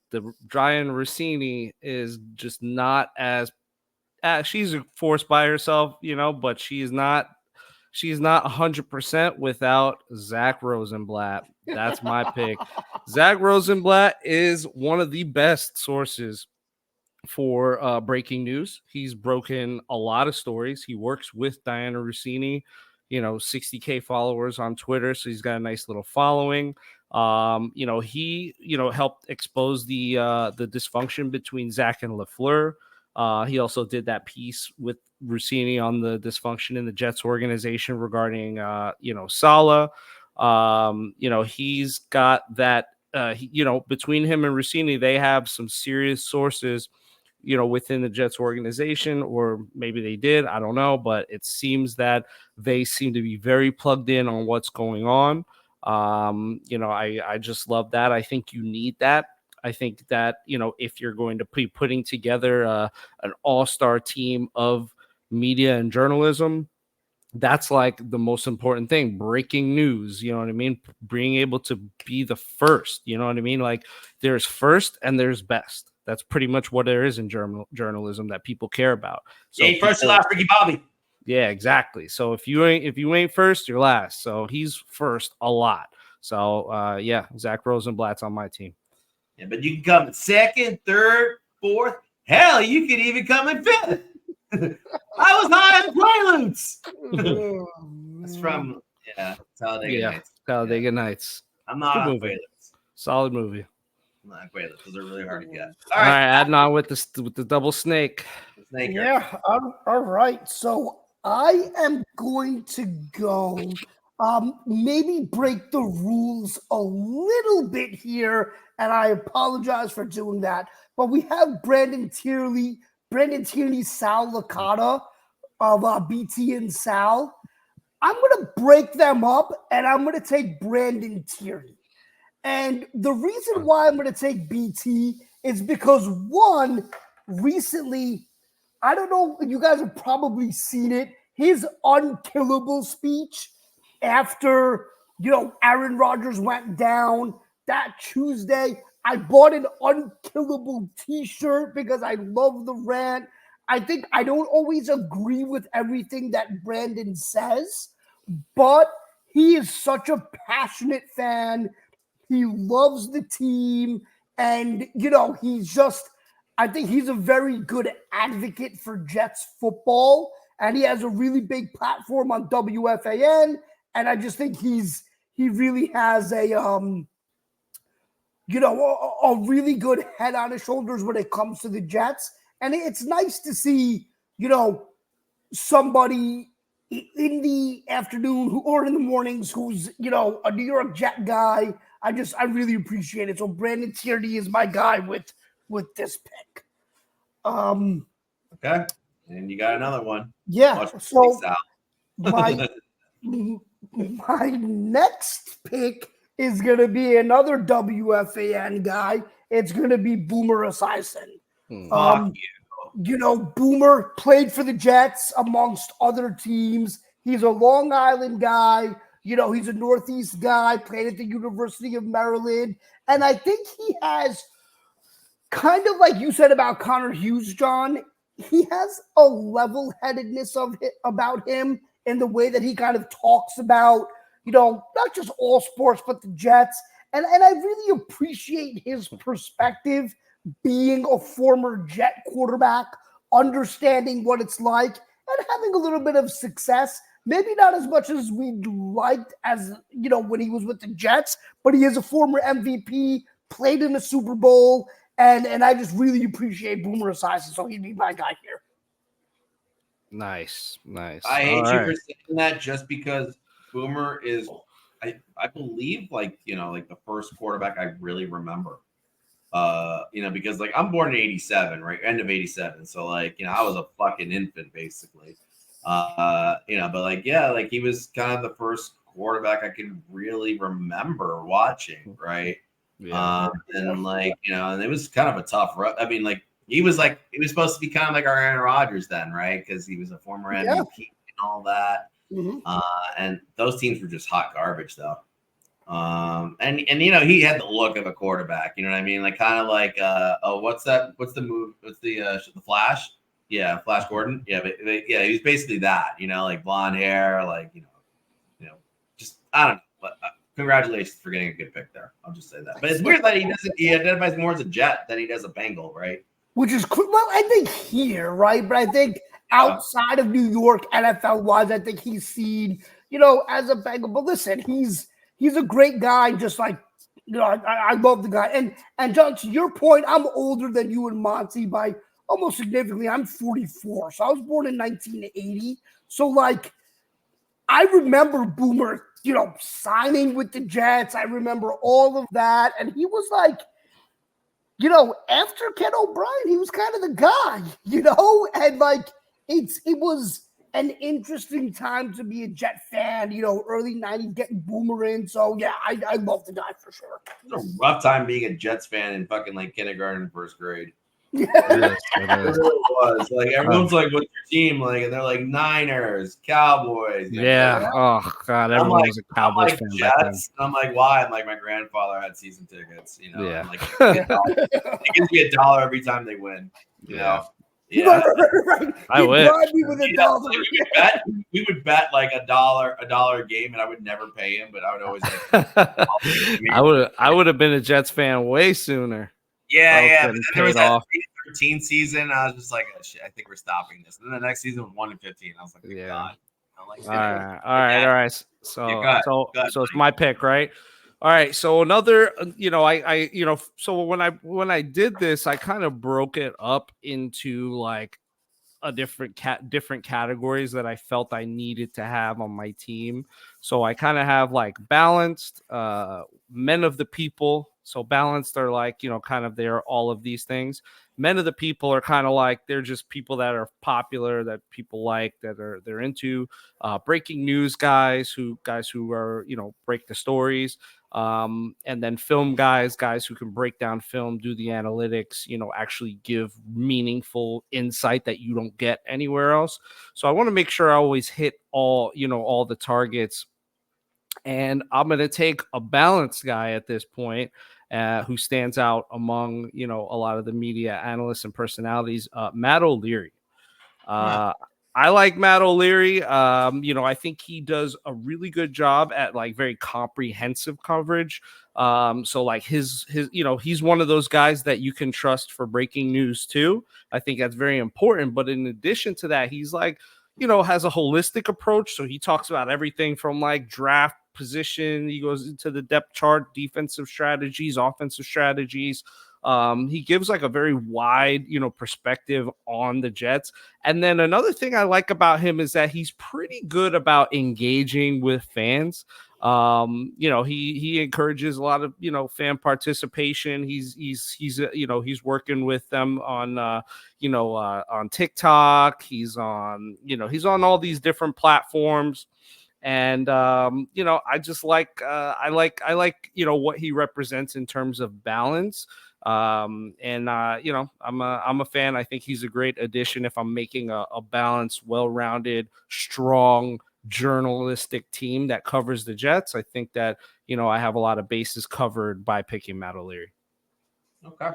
Diana Rossini is just not as she's a force by herself, but she's not 100% without Zach Rosenblatt. That's my pick. Zach Rosenblatt is one of the best sources for breaking news. He's broken a lot of stories. He works with Diana Rossini. 60K followers on Twitter, so he's got a nice little following. He helped expose the dysfunction between Zach and LaFleur. He also did that piece with Rossini on the dysfunction in the Jets organization regarding Saleh. He's got that. Between him and Rossini, they have some serious sources within the Jets organization, or maybe they did, I don't know, but it seems that they seem to be very plugged in on what's going on. I just love that. I think you need that. I think that, if you're going to be putting together an all-star team of media and journalism, that's like the most important thing. Breaking news, you know what I mean? Being able to be the first, you know what I mean? Like there's first and there's best. That's pretty much what there is in journalism that people care about. So first to last, Ricky Bobby. Yeah, exactly. So if you ain't first, you're last. So he's first a lot. So Zach Rosenblatt's on my team. Yeah, but you can come in second, third, fourth. Hell, you could even come in fifth. I was high on Quaaludes. That's from Talladega Nights. Talladega Nights. I'm not on Quaaludes. Solid movie. I'm not on Quaaludes. Those are really hard to get. All right, adding on with the double snake. Yeah. All right. So I am going to go. Maybe break the rules a little bit here, and I apologize for doing that. But we have Brandon Tierney, Sal Licata of BT and Sal. I'm going to break them up, and I'm going to take Brandon Tierney. And the reason why I'm going to take BT is because, one, recently, I don't know, you guys have probably seen it, his unkillable speech after, Aaron Rodgers went down that Tuesday. I bought an unkillable t-shirt because I love the rant. I think I don't always agree with everything that Brandon says, but he is such a passionate fan. He loves the team. And, I think he's a very good advocate for Jets football. And he has a really big platform on WFAN. And I just think he really has a really good head on his shoulders when it comes to the Jets. And it's nice to see, somebody in the afternoon or in the mornings who's, a New York Jet guy. I really appreciate it. So Brandon Tierney is my guy with this pick. Okay. And you got another one. Yeah. So my next pick is going to be another WFAN guy. It's going to be Boomer Esiason. Boomer played for the Jets amongst other teams. He's a Long Island guy. He's a Northeast guy, played at the University of Maryland. And I think he has, kind of like you said about Connor Hughes, John, he has a level-headedness about him in the way that he kind of talks about, not just all sports, but the Jets. And I really appreciate his perspective, being a former Jet quarterback, understanding what it's like, and having a little bit of success. Maybe not as much as we'd liked as, when he was with the Jets, but he is a former MVP, played in the Super Bowl, and I just really appreciate Boomer Esiason, so he'd be my guy here. Nice. I hate you for saying that just because Boomer is, I believe, like the first quarterback I really remember. Because like I'm born in 87, right? End of 87. So like, I was a fucking infant basically. But like, yeah, like he was kind of the first quarterback I could really remember watching, right? Yeah. And like, and it was kind of a tough run. I mean, like he was supposed to be kind of like our Aaron Rodgers then, right? Because he was a former MVP and all that. Mm-hmm. And those teams were just hot garbage though. And he had the look of a quarterback, you know what I mean? Like kind of like what's the move? What's the Flash? Yeah, Flash Gordon. Yeah, but he was basically that, like blonde hair, like just I don't know. But congratulations for getting a good pick there. I'll just say that. But it's weird that he identifies more as a Jet than he does a Bengal, right? Which is cool. Well, I think here, right? But I think outside of New York, NFL wise, I think he's seen, as a Bengal. But listen, he's a great guy. Just like, I love the guy. And John, to your point, I'm older than you and Monty by almost significantly. I'm 44. So I was born in 1980. So like, I remember Boomer, signing with the Jets. I remember all of that. And he was like, after Ken O'Brien, he was kind of the guy, and like, it was an interesting time to be a Jet fan, early 90s, getting Boomer in. So yeah, I love the guy for sure. It was a rough time being a Jets fan in fucking like kindergarten, first grade. Yeah. It is. It was like everyone's like, "What's your team?" Like, and they're like Niners, Cowboys. Yeah. Oh God, everyone was a Cowboys fan back then. Jets. I'm like, why? I'm like, my grandfather had season tickets. Yeah. I'm like, he gives me $1 every time they win. You know. Yeah. Right. I wish. Me with $1. We would bet like $1 a game, and I would never pay him, but I would always. I would have been a Jets fan way sooner. Yeah. But then there was that 13 season. I was just like, oh, shit, I think we're stopping this. And then the next season was 1-15. I was like, yeah. God. All right. So it's my pick, right? All right. So another, so when I did this, I kind of broke it up into like a different categories that I felt I needed to have on my team. So I kind of have like balanced, men of the people. So balanced are like, kind of they're all of these things. Men of the people are kind of like they're just people that are popular, that people like, that they're into. Breaking news guys who are, break the stories. And then film guys who can break down film, do the analytics, actually give meaningful insight that you don't get anywhere else. So I want to make sure I always hit all the targets. And I'm going to take a balanced guy at this point who stands out among, a lot of the media analysts and personalities, Matt O'Leary. I like Matt O'Leary. I think he does a really good job at like very comprehensive coverage. So like his, he's one of those guys that you can trust for breaking news too. I think that's very important. But in addition to that, he's like, has a holistic approach. So he talks about everything from like draft position. He goes into the depth chart, defensive strategies, offensive strategies. He gives like a very wide, perspective on the Jets. And then another thing I like about him is that he's pretty good about engaging with fans. He encourages a lot of, fan participation. He's working with them on, on TikTok. He's on all these different platforms. And I just like I like what he represents in terms of balance. I'm a fan. I think he's a great addition if I'm making a balanced, well-rounded, strong journalistic team that covers the Jets. I think that I have a lot of bases covered by picking Matt O'Leary. Okay.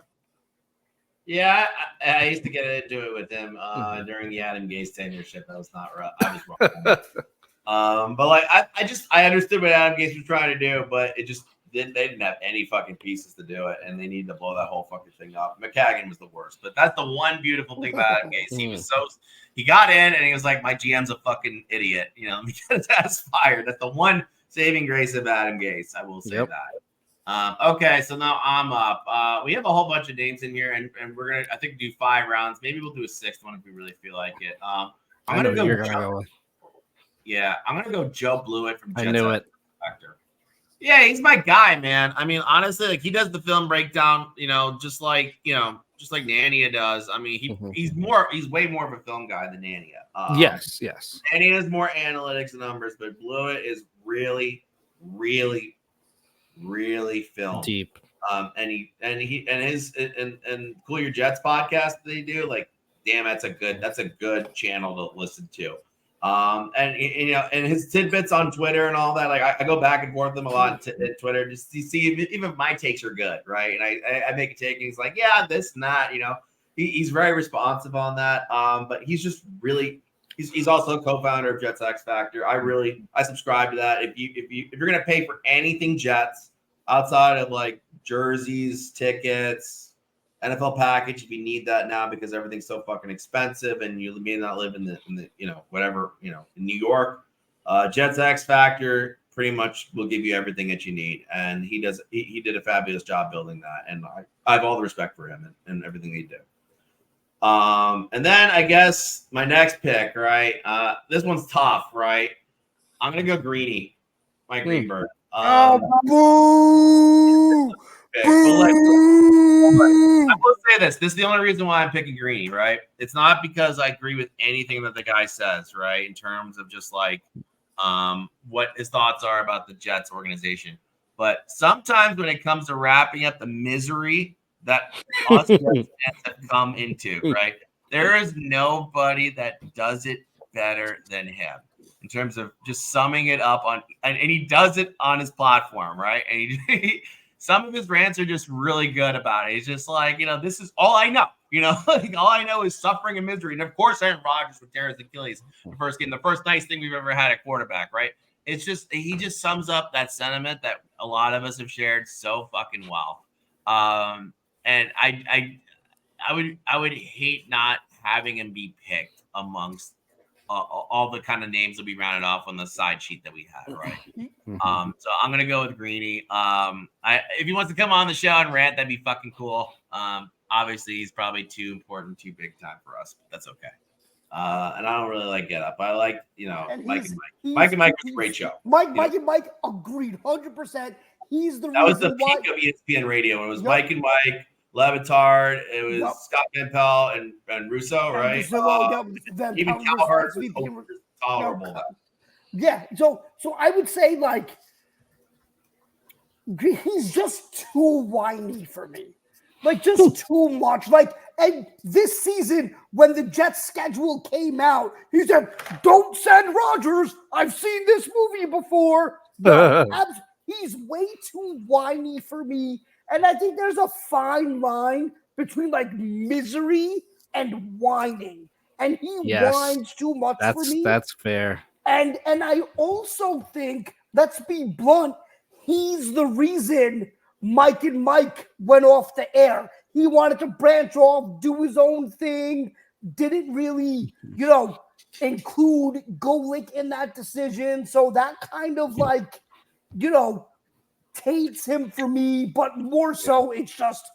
Yeah, I used to get into it with him during the Adam Gase tenureship. That was not right. I was wrong. But like I understood what Adam Gase was trying to do, but it just they didn't have any fucking pieces to do it, and they needed to blow that whole fucking thing up. McCagan was the worst, but that's the one beautiful thing about Adam Gase. He got in and he was like, my GM's a fucking idiot. He got his ass fired. That's the one saving grace of Adam Gase. I will say that. Okay, so now I'm up. We have a whole bunch of names in here, and we're gonna, I think, do 5 rounds. Maybe we'll do a 6th one if we really feel like it. I'm gonna go. Yeah, I'm gonna go Joe Blewett from Jets. I knew it. Factor. Yeah, he's my guy, man. I mean, honestly, like he does the film breakdown, just like Nania does. I mean, he's way more of a film guy than Nania. Yes. Nania has more analytics and numbers, but Blewett is really, really, really film deep. And his Cool Your Jets podcast they do, like, damn, that's a good channel to listen to. And his tidbits on Twitter and all that, like I go back and forth with him a lot at Twitter just to see if even my takes are good, right? And I make a take and he's like, yeah, this and that, he's very responsive on that. But he's just really he's also a co-founder of Jets X Factor. I subscribe to that. If you're gonna pay for anything Jets outside of like jerseys, tickets, NFL package, if you need that now because everything's so fucking expensive and you may not live in the in New York, Jets X Factor pretty much will give you everything that you need, and he did a fabulous job building that, and I have all the respect for him and everything he did. And then I guess my next pick, right? This one's tough, right? I'm gonna go Greeny, Mike Greenberg. Boo! I will say this is the only reason why I'm picking Greeny, right? It's not because I agree with anything that the guy says, right? In terms of just like what his thoughts are about the Jets organization. But sometimes when it comes to wrapping up the misery that us Jets fans have come into, right? There is nobody that does it better than him in terms of just summing it up and he does it on his platform, right? And he some of his rants are just really good about it. He's just like, this is all I know. Like all I know is suffering and misery. And of course, Aaron Rodgers would tear his Achilles the first game, the first nice thing we've ever had at quarterback, right? It's just he just sums up that sentiment that a lot of us have shared so fucking well. And I would hate not having him be picked amongst all the kind of names that we rounded off on the side sheet that we had, right? So I'm gonna go with Greeny. If he wants to come on the show and rant, that'd be fucking cool. Obviously he's probably too important, too big time for us, but that's okay. And I don't really like Get Up. I like, Mike and Mike. Mike and Mike was a great show. Mike and Mike agreed 100%. He's the that was the peak of ESPN radio. It was Mike and Mike, Levitard, it was Scott Van Pelt and Russo, right? Even Cowherd was tolerable. Yeah, so I would say like he's just too whiny for me. Like just too much. Like, and this season when the Jets schedule came out, he said, "Don't send Rodgers. I've seen this movie before." No, he's way too whiny for me. And I think there's a fine line between like misery and whining. and he Yes. whines too much for me. That's fair. And I also think, let's be blunt, he's the reason Mike and Mike went off the air. He wanted to branch off, do his own thing, didn't really, include Golick in that decision. So that kind of taints him for me, but more so it's just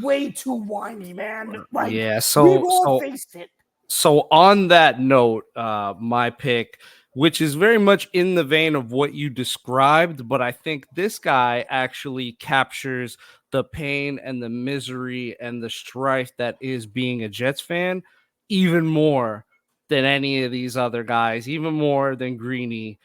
way too whiny, man. Like, we've all faced it. So on that note, my pick, which is very much in the vein of what you described, but I think this guy actually captures the pain and the misery and the strife that is being a Jets fan even more than any of these other guys, even more than Greeny.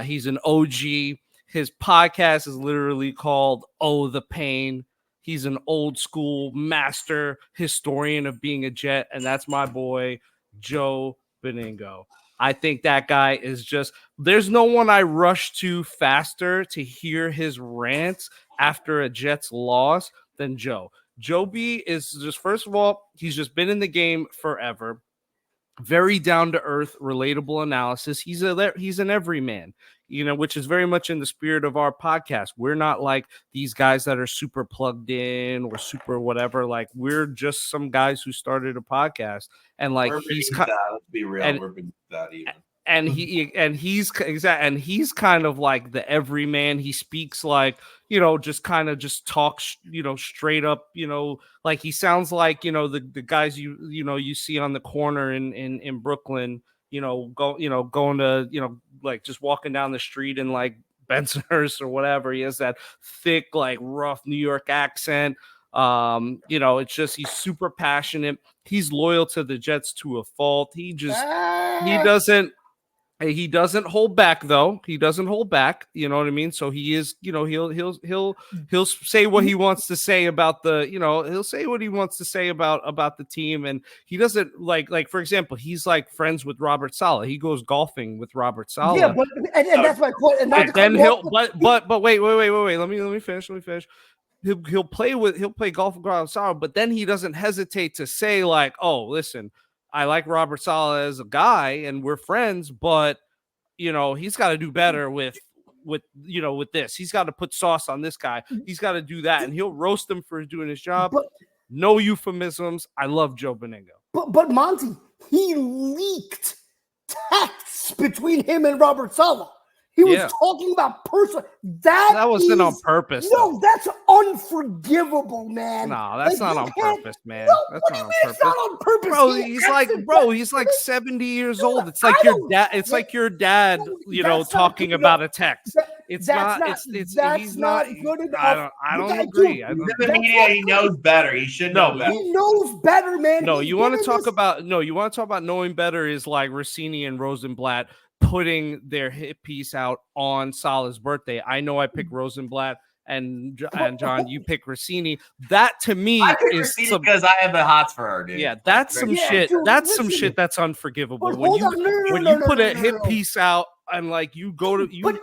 He's an OG. His podcast is literally called Oh, the Pain. He's an old school master historian of being a Jet, and that's my boy, Joe Benigno. I think that guy is just, there's no one I rush to faster to hear his rants after a Jets loss than Joe. Joe B is just, first of all, he's just been in the game forever. Very down to earth, relatable analysis. He's an everyman, which is very much in the spirit of our podcast. We're not like these guys that are super plugged in or super whatever. Like, we're just some guys who started a podcast, and like let's be real, we're beneath that even. And he's kind of like the everyman. He speaks like, just talks, straight up, like he sounds like, the guys you see on the corner in Brooklyn, going to, like just walking down the street in like Bensonhurst or whatever. He has that thick, like rough New York accent. It's just, he's super passionate. He's loyal to the Jets to a fault. He doesn't hold back, though. He doesn't hold back. You know what I mean? So he is, he'll say what he wants to say about he'll say what he wants to say about the team. And he doesn't like, for example, he's like friends with Robert Saleh. He goes golfing with Robert Saleh. Yeah, but that's my point. And then but wait. Let me finish. He'll play golf with Robert Saleh, but then he doesn't hesitate to say like, oh, listen, I like Robert Saleh as a guy and we're friends, but he's got to do better with this. He's got to put sauce on this guy. He's got to do that, and he'll roast him for doing his job. No euphemisms. I love Joe Benigno. But Monty, he leaked texts between him and Robert Saleh. He was talking about personal. That wasn't on purpose. No, that's unforgivable, man. No, that's not on purpose, man. No, that's not on purpose. It's not on purpose. He's like 70 years old. It's like your dad. It's like your dad, talking about a text. He's not good enough. I don't agree. He knows better. He should know better. He knows better, man. No, you want to talk about knowing better is like Rossini and Rosenblatt putting their hit piece out on Saleh's birthday. I know I picked Rosenblatt, and John, you pick Rossini. That to me is because I have the hots for her, dude. Yeah, that's some shit. Dude, that's some shit that's unforgivable. When you put a hit piece out and like you go to you. But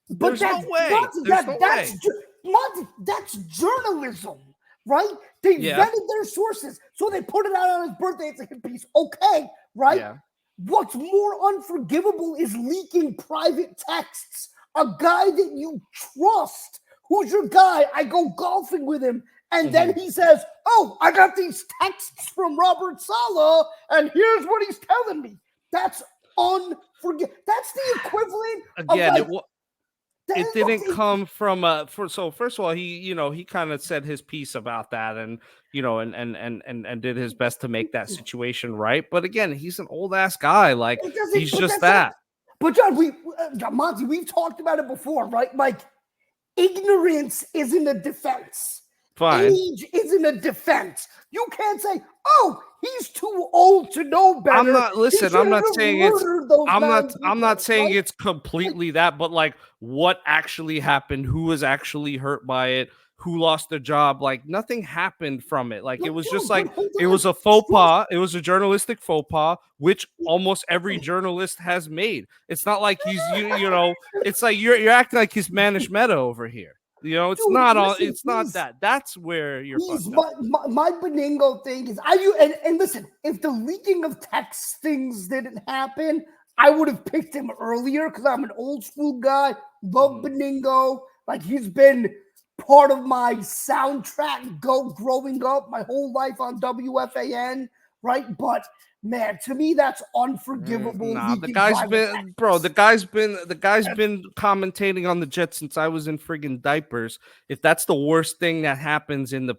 there's no way. Monty, that's journalism, right? They vetted their sources, so they put it out on his birthday. It's a hit piece, okay, right? Yeah. What's more unforgivable is leaking private texts. A guy that you trust, who's your guy? I go golfing with him, and then he says, "Oh, I got these texts from Robert Saleh, and here's what he's telling me." That's unforgivable. That's the equivalent. Again, it didn't come from so first of all, he kind of said his piece about that, and and did his best to make that situation right. But again, he's an old ass guy. Like, he's just that. But John, Monty, we've talked about it before, right? Like, ignorance isn't a defense. Fine. Age isn't a defense. You can't say, "Oh, he's too old to know better." I'm not saying it's completely that, but like what actually happened, who was actually hurt by it, who lost their job, like nothing happened from it. Like, it was just like, it was a faux pas. It was a journalistic faux pas, which almost every journalist has made. It's not like he's, it's like you're acting like he's Manish Mehta over here. You know, it's Dude, not all. listen, It's not that. That's where you're He's fucked up. my Beningo thing is and listen, if the leaking of text things didn't happen, I would have picked him earlier because I'm an old school guy. Love Beningo. Like he's been part of my soundtrack growing up my whole life on WFAN, right? But man, to me that's unforgivable. Nah, the leaking guy's private been, texts. bro. The guy's been commentating on the Jets since I was in friggin' diapers. If that's the worst thing that happens in the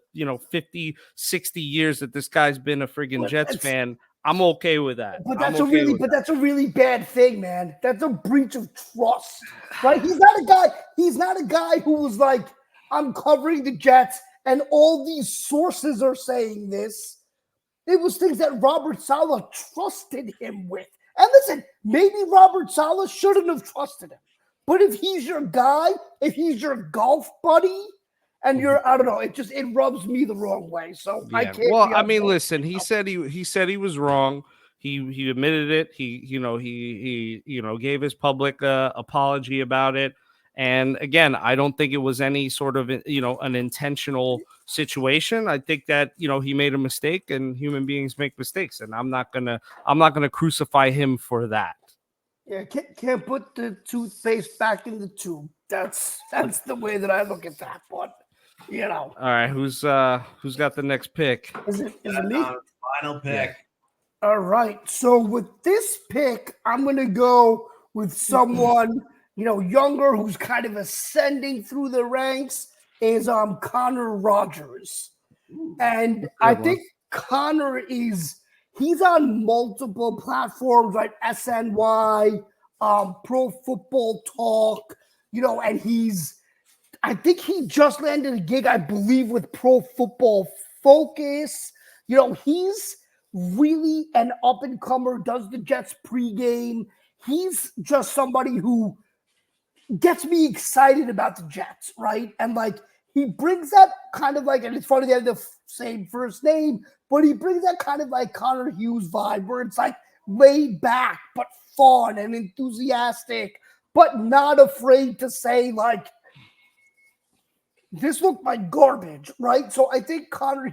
50, 60 years that this guy's been a friggin' Jets fan, I'm okay with that. But that's a really bad thing, man. That's a breach of trust, right? He's not a guy who was like, I'm covering the Jets and all these sources are saying this. It was things that Robert Saleh trusted him with. And listen, maybe Robert Saleh shouldn't have trusted him. But if he's your guy, if he's your golf buddy, and I don't know, it rubs me the wrong way. So I can't. Well, I mean, listen, he said he was wrong. He admitted it. He gave his public apology about it. And again, I don't think it was any sort of an intentional situation. I think that he made a mistake, and human beings make mistakes, and I'm not gonna crucify him for that. Yeah, can't put the toothpaste back in the tube. That's the way that I look at that. But All right, who's got the next pick? Is it me? Final pick. Yeah. All right. So with this pick, I'm gonna go with someone younger who's kind of ascending through the ranks. Is Connor Rodgers, and I think Connor he's on multiple platforms like SNY, Pro Football Talk, and I think he just landed a gig, I believe, with Pro Football Focus. He's really an up-and-comer, does the Jets pregame. He's just somebody who gets me excited about the Jets, right? And he brings that kind of and it's funny they have the same first name, but he brings that kind of Connor Hughes vibe where it's laid back, but fun and enthusiastic, but not afraid to say this looked like garbage, right? So I think Connor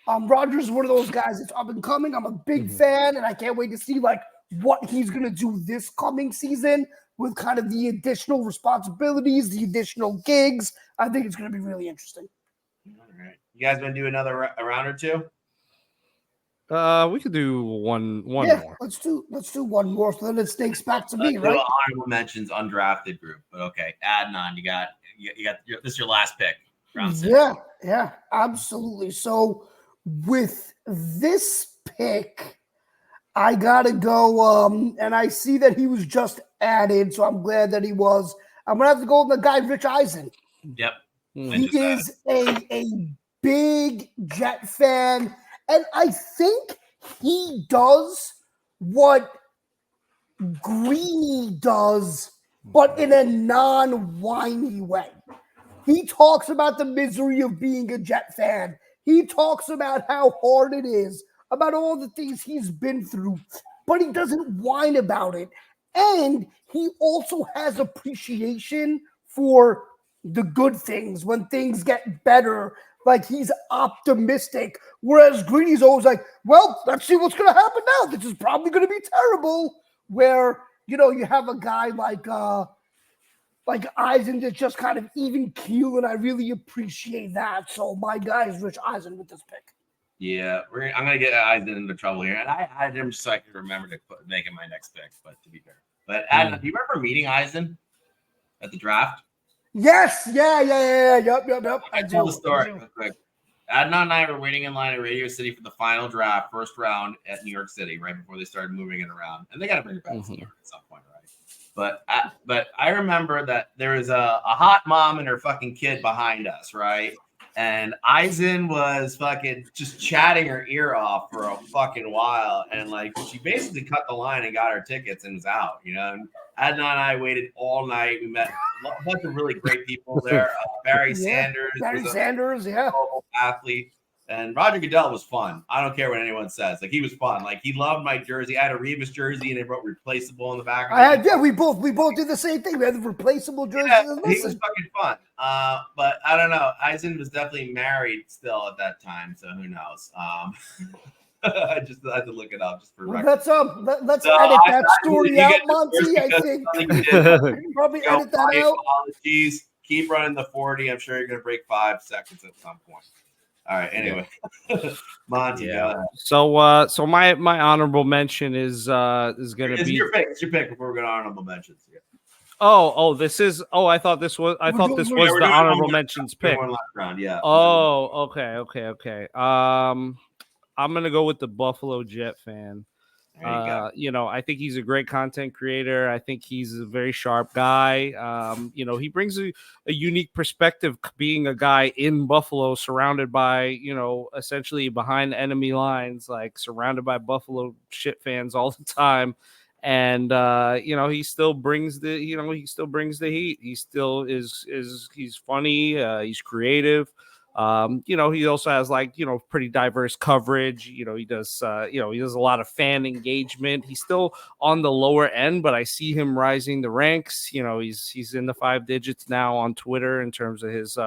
Rodgers is one of those guys that's up and coming. I'm a big fan, and I can't wait to see what he's gonna do this coming season with kind of the additional responsibilities, the additional gigs. I think it's gonna be really interesting. All right, you guys want to do another a round or two? We could do one more. Let's do one more. So then it stinks back to me, right? Honorable mentions, undrafted group, but okay. Adnan, you got this is your last pick. Round 6. Yeah, absolutely. So with this pick, I gotta go. And I see that he was just added, so I'm glad that he was. I'm gonna have to go with the guy Rich Eisen. Yep, he is a big Jet fan, and I think he does what Greeny does, but in a non-whiny way. He talks about the misery of being a Jet fan. He talks about how hard it is, about all the things he's been through, but he doesn't whine about it. And he also has appreciation for the good things when things get better. He's optimistic, whereas Greeny's always well, let's see what's going to happen now. This is probably going to be terrible. Where, you have a guy like Eisen that's just kind of even keel, and I really appreciate that. So my guy is Rich Eisen with this pick. Yeah, I'm going to get Eisen into trouble here. And I had him so I could remember to make him my next pick, but to be fair. But Adnan, do you remember meeting Eisen at the draft? Yes. Yeah. Yep. I tell the story real quick. Adnan and I were waiting in line at Radio City for the final draft, first round at New York City, right before they started moving it around. And they got to bring it back to New York at some point, right? But I remember that there was a hot mom and her fucking kid behind us, right? And Eisen was fucking just chatting her ear off for a fucking while. And she basically cut the line and got her tickets and was out, And Adnan and I waited all night. We met a bunch of really great people there. Barry Sanders. Barry Sanders, yeah. Athlete. And Roger Goodell was fun. I don't care what anyone says. Like, he was fun. Like, he loved my jersey. I had a Revis jersey, and they wrote "replaceable" in the back of it. We both did the same thing. We had the replaceable jerseys. Yeah, he was fucking fun. But I don't know. Eisen was definitely married still at that time, so who knows? I just had to look it up just for record. Let's edit that story out, Monty. I think probably edit that out. Apologies. Keep running the 40. I'm sure you're gonna break 5 seconds at some point. All right. Anyway, Monty. Yeah. So my honorable mention is gonna be your pick. It's your pick before we go to honorable mentions. Yeah. This is. I thought this was the honorable mentions pick. One last round. Yeah. Oh, okay. I'm gonna go with the Buffalo Jet fan. There you go. I think he's a great content creator. I think he's a very sharp guy. He brings a unique perspective, being a guy in Buffalo, surrounded by, essentially behind enemy lines, like surrounded by Buffalo shit fans all the time. And he still brings the heat. He still he's funny. He's creative. He also has pretty diverse coverage. He does a lot of fan engagement. He's still on the lower end, but I see him rising the ranks. He's in the 5 digits now on Twitter in terms of his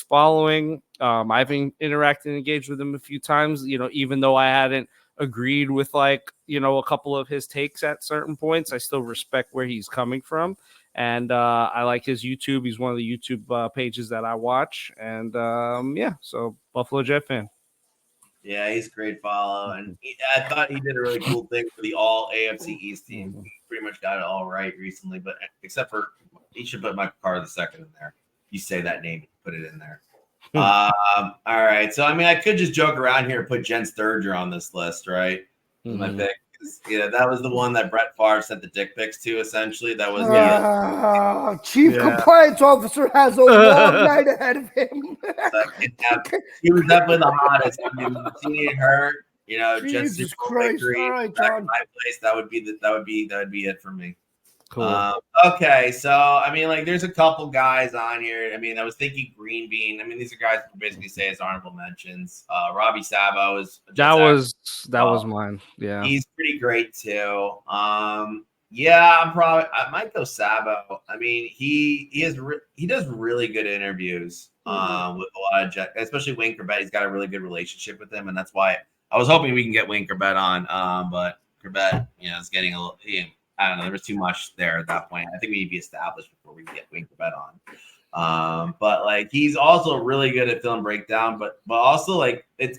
following. I've interacted and engaged with him a few times, even though I hadn't agreed with a couple of his takes at certain points. I still respect where he's coming from. And I like his YouTube. He's one of the YouTube pages that I watch. And so Buffalo Jet fan. Yeah, he's a great follow. And I thought he did a really cool thing for the all AFC East team. He pretty much got it all right recently, but except for he should put Michael Carter II in there. You say that name, put it in there. All right. So, I could just joke around here and put Jen Sturger on this list, right? My pick. Yeah, that was the one that Brett Favre sent the dick pics to, essentially. That was Chief Compliance Officer has a long night ahead of him. He was definitely the hottest. Seeing her, Jesus Christ. All right, John. My place, that would be it for me. Cool. Okay, so there's a couple guys on here. I was thinking Green Bean. These are guys who basically say it's honorable mentions. Robbie Sabo is that was mine. Yeah, he's pretty great too. I might go Sabo. He does really good interviews with a lot of Jet, especially Wayne Corbett. He's got a really good relationship with him, and that's why I was hoping we can get Wayne Corbett on. But Corbett, is getting a little. I don't know. There was too much there at that point. I think we need to be established before we get Wayne Corbett on. But he's also really good at film breakdown. But also it's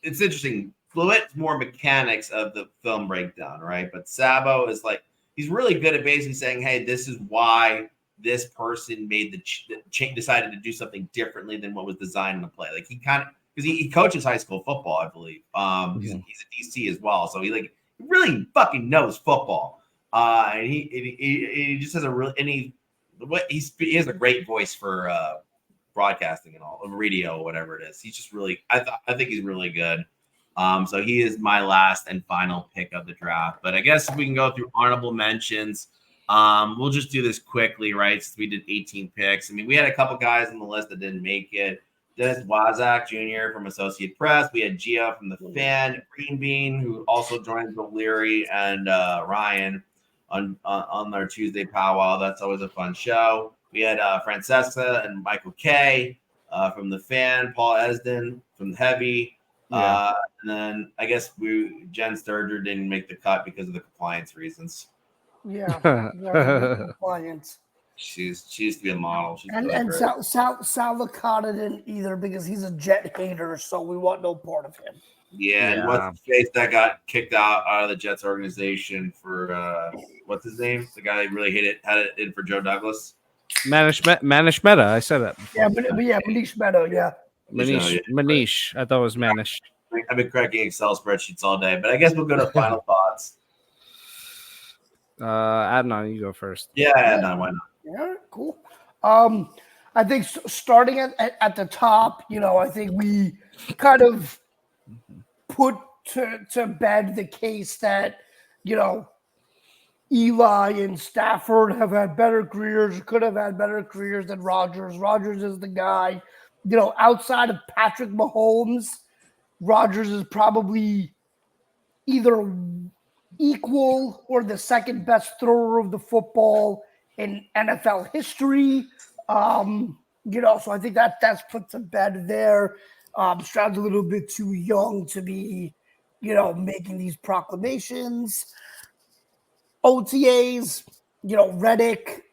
interesting. Fluid's more mechanics of the film breakdown, right? But Sabo is he's really good at basically saying, hey, this is why this person made decided to do something differently than what was designed in the play. He kind of because he coaches high school football, I believe. He's a DC as well, so he really fucking knows football, and he just has he has a great voice for broadcasting and all, radio or whatever it is. He's just really, I think he's really good. So he is my last and final pick of the draft. But I guess we can go through honorable mentions. We'll just do this quickly, right? Since we did 18 picks. We had a couple guys on the list that didn't make it. Dennis Wazak Jr. from Associated Press. We had Gia from The Fan, Green Bean, who also joined Leary, and Ryan on our Tuesday powwow. That's always a fun show. We had Francesca and Michael K from The Fan, Paul Esden from The Heavy. And then I guess Jen Sturger didn't make the cut because of the compliance reasons. Yeah, compliance. She used to be a model. Sal Licata didn't either because he's a Jet hater, so we want no part of him. Yeah. And what's the face that got kicked out of the Jets organization for what's his name? The guy that really had it in for Joe Douglas. Manish Mehta. I said that before. Manish Mehta. Yeah. Manish. I thought it was Manish. I've been cracking Excel spreadsheets all day, but I guess we'll go to final thoughts. Adnan, you go first. Yeah, Adnan, why not? Yeah, cool. I think starting at the top, I think we kind of put to bed the case that, Eli and Stafford have had better careers, could have had better careers than Rodgers. Rodgers is the guy outside of Patrick Mahomes, Rodgers is probably either equal or the second best thrower of the football in NFL history. So I think that's put to bed there. Stroud's a little bit too young to be, making these proclamations. OTAs, Reddick,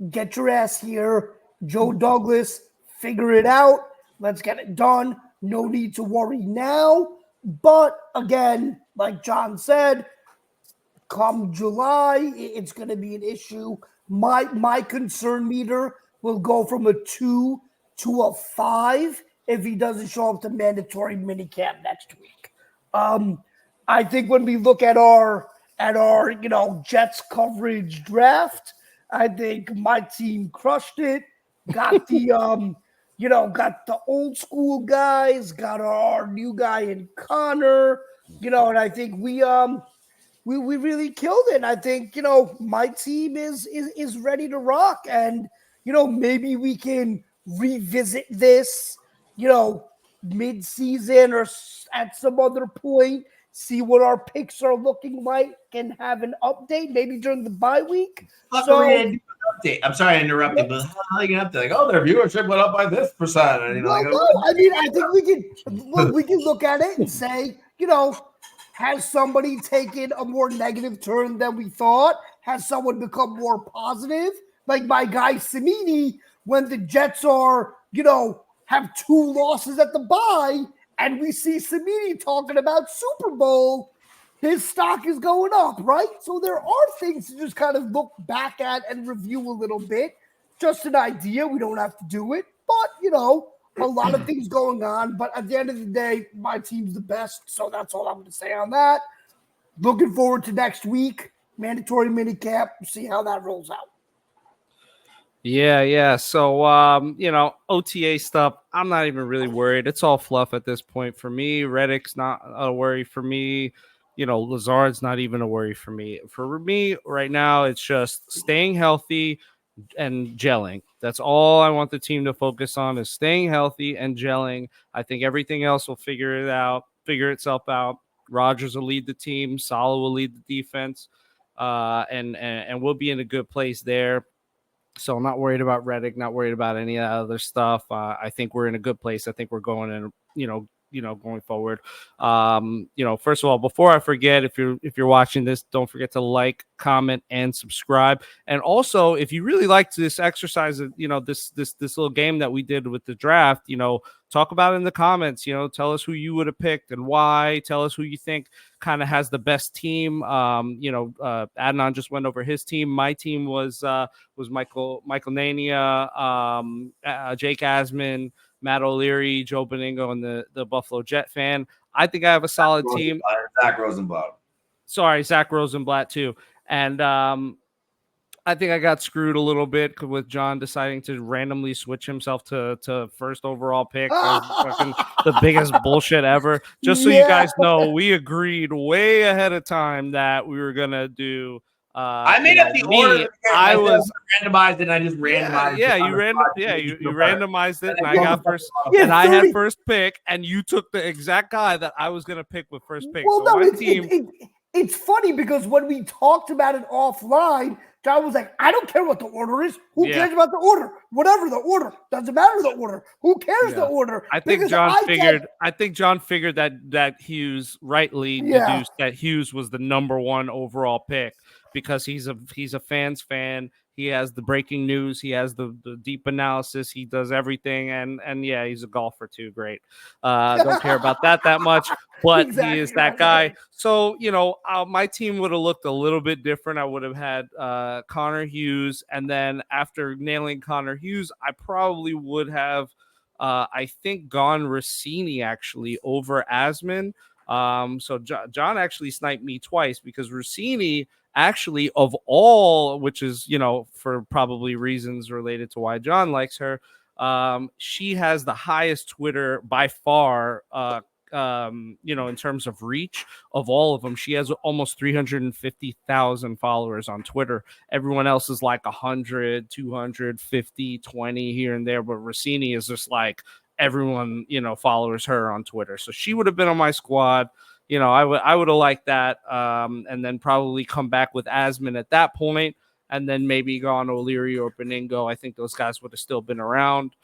get your ass here. Joe Douglas, figure it out. Let's get it done. No need to worry now. But again, like John said, come July, it's going to be an issue. My concern meter will go from a 2 to a 5 if he doesn't show up to mandatory minicamp next week. I think when we look at our Jets coverage draft, I think my team crushed it. Got the got the old school guys, got our new guy in Connor, and I think we really killed it. I think, my team is ready to rock, and, maybe we can revisit this, mid-season or at some other point, see what our picks are looking like and have an update maybe during the bye week. Update. I'm sorry to interrupt you, but how are you going to update? Like, their viewership went up by this percent. And, no, I mean, I think we can look at it and say, has somebody taken a more negative turn than we thought? Has someone become more positive? Like my guy Samini, when the Jets are, have 2 losses at the bye, and we see Samini talking about Super Bowl, his stock is going up, right? So there are things to just kind of look back at and review a little bit. Just an idea. We don't have to do it, but, a lot of things going on. But at the end of the day, my team's the best. So that's all I'm going to say on that. Looking forward to next week. Mandatory minicamp. See how that rolls out. Yeah. So, OTA stuff, I'm not even really worried. It's all fluff at this point for me. Reddick's not a worry for me. Lazard's not even a worry for me. For me right now, it's just staying healthy and gelling. That's all I want the team to focus on, is staying healthy and gelling. I think everything else will figure itself out. Rodgers will lead the team. Saleh will lead the defense. And we'll be in a good place there. So I'm not worried about Reddick, not worried about any of that other stuff. I think we're in a good place. I think we're going in, going forward. First of all, before I forget, if you're watching this, don't forget to like, comment, and subscribe. And also, if you really liked this exercise, this little game that we did with the draft, talk about it in the comments. Tell us who you would have picked and why. Tell us who you think kind of has the best team. Adnan just went over his team. My team was Michael Nania, Jake Asman, Matt O'Leary, Joe Beningo, and the Buffalo Jet fan. I think I have a solid team. Zach Rosenblatt. Sorry, Zach Rosenblatt too. And I think I got screwed a little bit with John deciding to randomly switch himself to first overall pick. Fucking the biggest bullshit ever. Just so you guys know, we agreed way ahead of time that we were gonna do. I made up the order. I was randomized it. And I just randomized. You randomized it, and I got first. And I had first pick, and you took the exact guy that I was gonna pick with first pick. Well, so no, it's funny because when we talked about it offline, John was like, I don't care what the order is. Who cares about the order? Whatever the order. Doesn't matter the order. Who cares the order? I think John figured that Hughes rightly deduced that Hughes was the number 1 overall pick because he's a fan's fan. He has the breaking news. He has the deep analysis. He does everything. And he's a golfer too. Great. Don't care about that much, but exactly, he is that guy. So, my team would have looked a little bit different. I would have had Connor Hughes. And then after nailing Connor Hughes, I probably would have, I think, gone Rossini actually over Asman. So John actually sniped me twice because Rossini actually, of all, which is, for probably reasons related to why John likes her, she has the highest Twitter by far in terms of reach of all of them, she has almost 350,000 followers on Twitter. Everyone else is like 100, 250, 20 here and there. But Rossini is just like everyone, follows her on Twitter. So she would have been on my squad. I would have liked that. And then probably come back with Asman at that point, and then maybe gone O'Leary or Beningo. I think those guys would have still been around.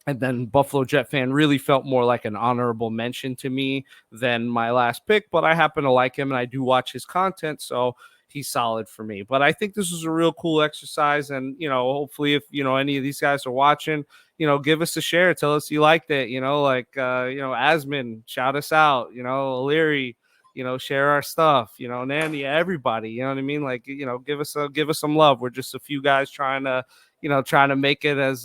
And then Buffalo Jet fan really felt more like an honorable mention to me than my last pick, but I happen to like him and I do watch his content, so he's solid for me. But I think this was a real cool exercise, and hopefully if any of these guys are watching, give us a share, tell us you liked it, Asman, shout us out, O'Leary, share our stuff, Nandy, everybody, you know what I mean? Like, give us some love. We're just a few guys trying to make it as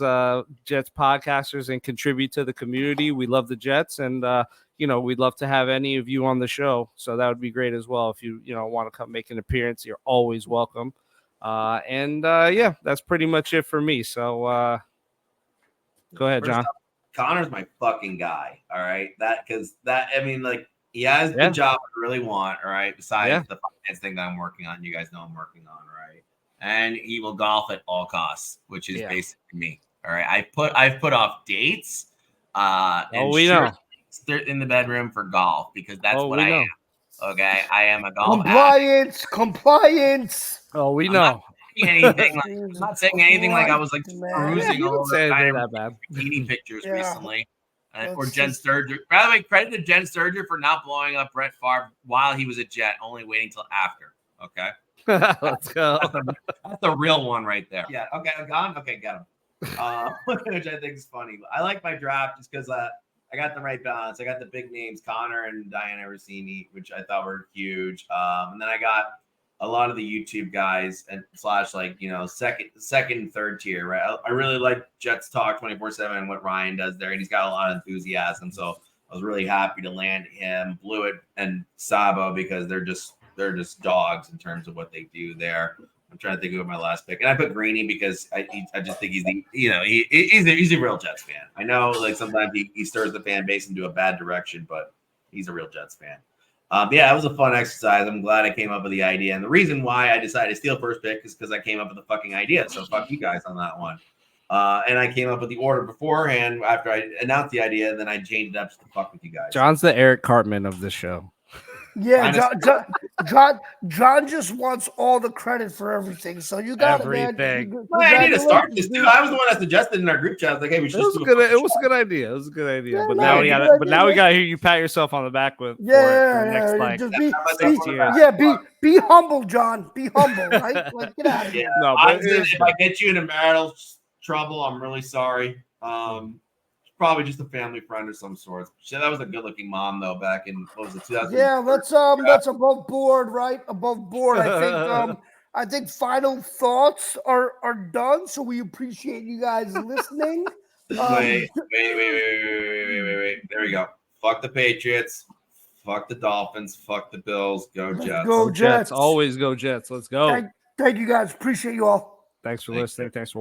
Jets podcasters and contribute to the community. We love the Jets, and we'd love to have any of you on the show. So that would be great as well. If you want to come make an appearance, you're always welcome. Yeah, that's pretty much it for me. So go ahead, John. Connor's my fucking guy. All right, he has the job I really want. All right, besides the finance thing that I'm working on, you guys know I'm working on, right? And he will golf at all costs, which is basically me. All right, I've put off dates. We know. In the bedroom for golf because that's what I am. Okay, I am a golf compliance. Oh, we know. I'm not saying anything like I was like cruising all the time. That bad. Bikini pictures recently. Or Jen Sturger. By the way, credit to Jen Sturger for not blowing up Brett Favre while he was a Jet, only waiting till after. Okay. Let's go. That's the real one right there. Yeah. Okay. Gone. Okay. Got him. Which I think is funny. I like my draft just because I got the right balance. I got the big names, Connor and Diana Rossini, which I thought were huge. And then I got a lot of the YouTube guys and second, third tier, right? I really like Jets Talk 24/7 and what Ryan does there, and he's got a lot of enthusiasm. So I was really happy to land him, Blewett, and Sabo because they're just dogs in terms of what they do there. I'm trying to think of my last pick, and I put Greeny because I just think he's he's a real Jets fan. I know like sometimes he stirs the fan base into a bad direction, but he's a real Jets fan. It was a fun exercise. I'm glad I came up with the idea. And the reason why I decided to steal first pick is because I came up with the fucking idea. So fuck you guys on that one. And I came up with the order beforehand after I announced the idea, and then I changed it up just to fuck with you guys. John's the Eric Cartman of this show. Yeah, John just wants all the credit for everything. So you got everything. I need to start this too. I was the one that suggested in our group chat. I was like, hey, we should. It was a good idea. It was a good idea. Yeah, but now we got to hear you pat yourself on the back with. Be humble, John. Be humble, right? Like, get out of here. No, if I get you into marital trouble, I'm really sorry. Probably just a family friend of some sort. That was a good-looking mom, though, back in 2000. Yeah, that's above board, right? Above board. I think final thoughts are done. So we appreciate you guys listening. Wait. There we go. Fuck the Patriots. Fuck the Dolphins. Fuck the Bills. Go Jets. Go Jets. Always go Jets. Let's go. Thank you guys. Appreciate you all. Thanks for listening. Thanks for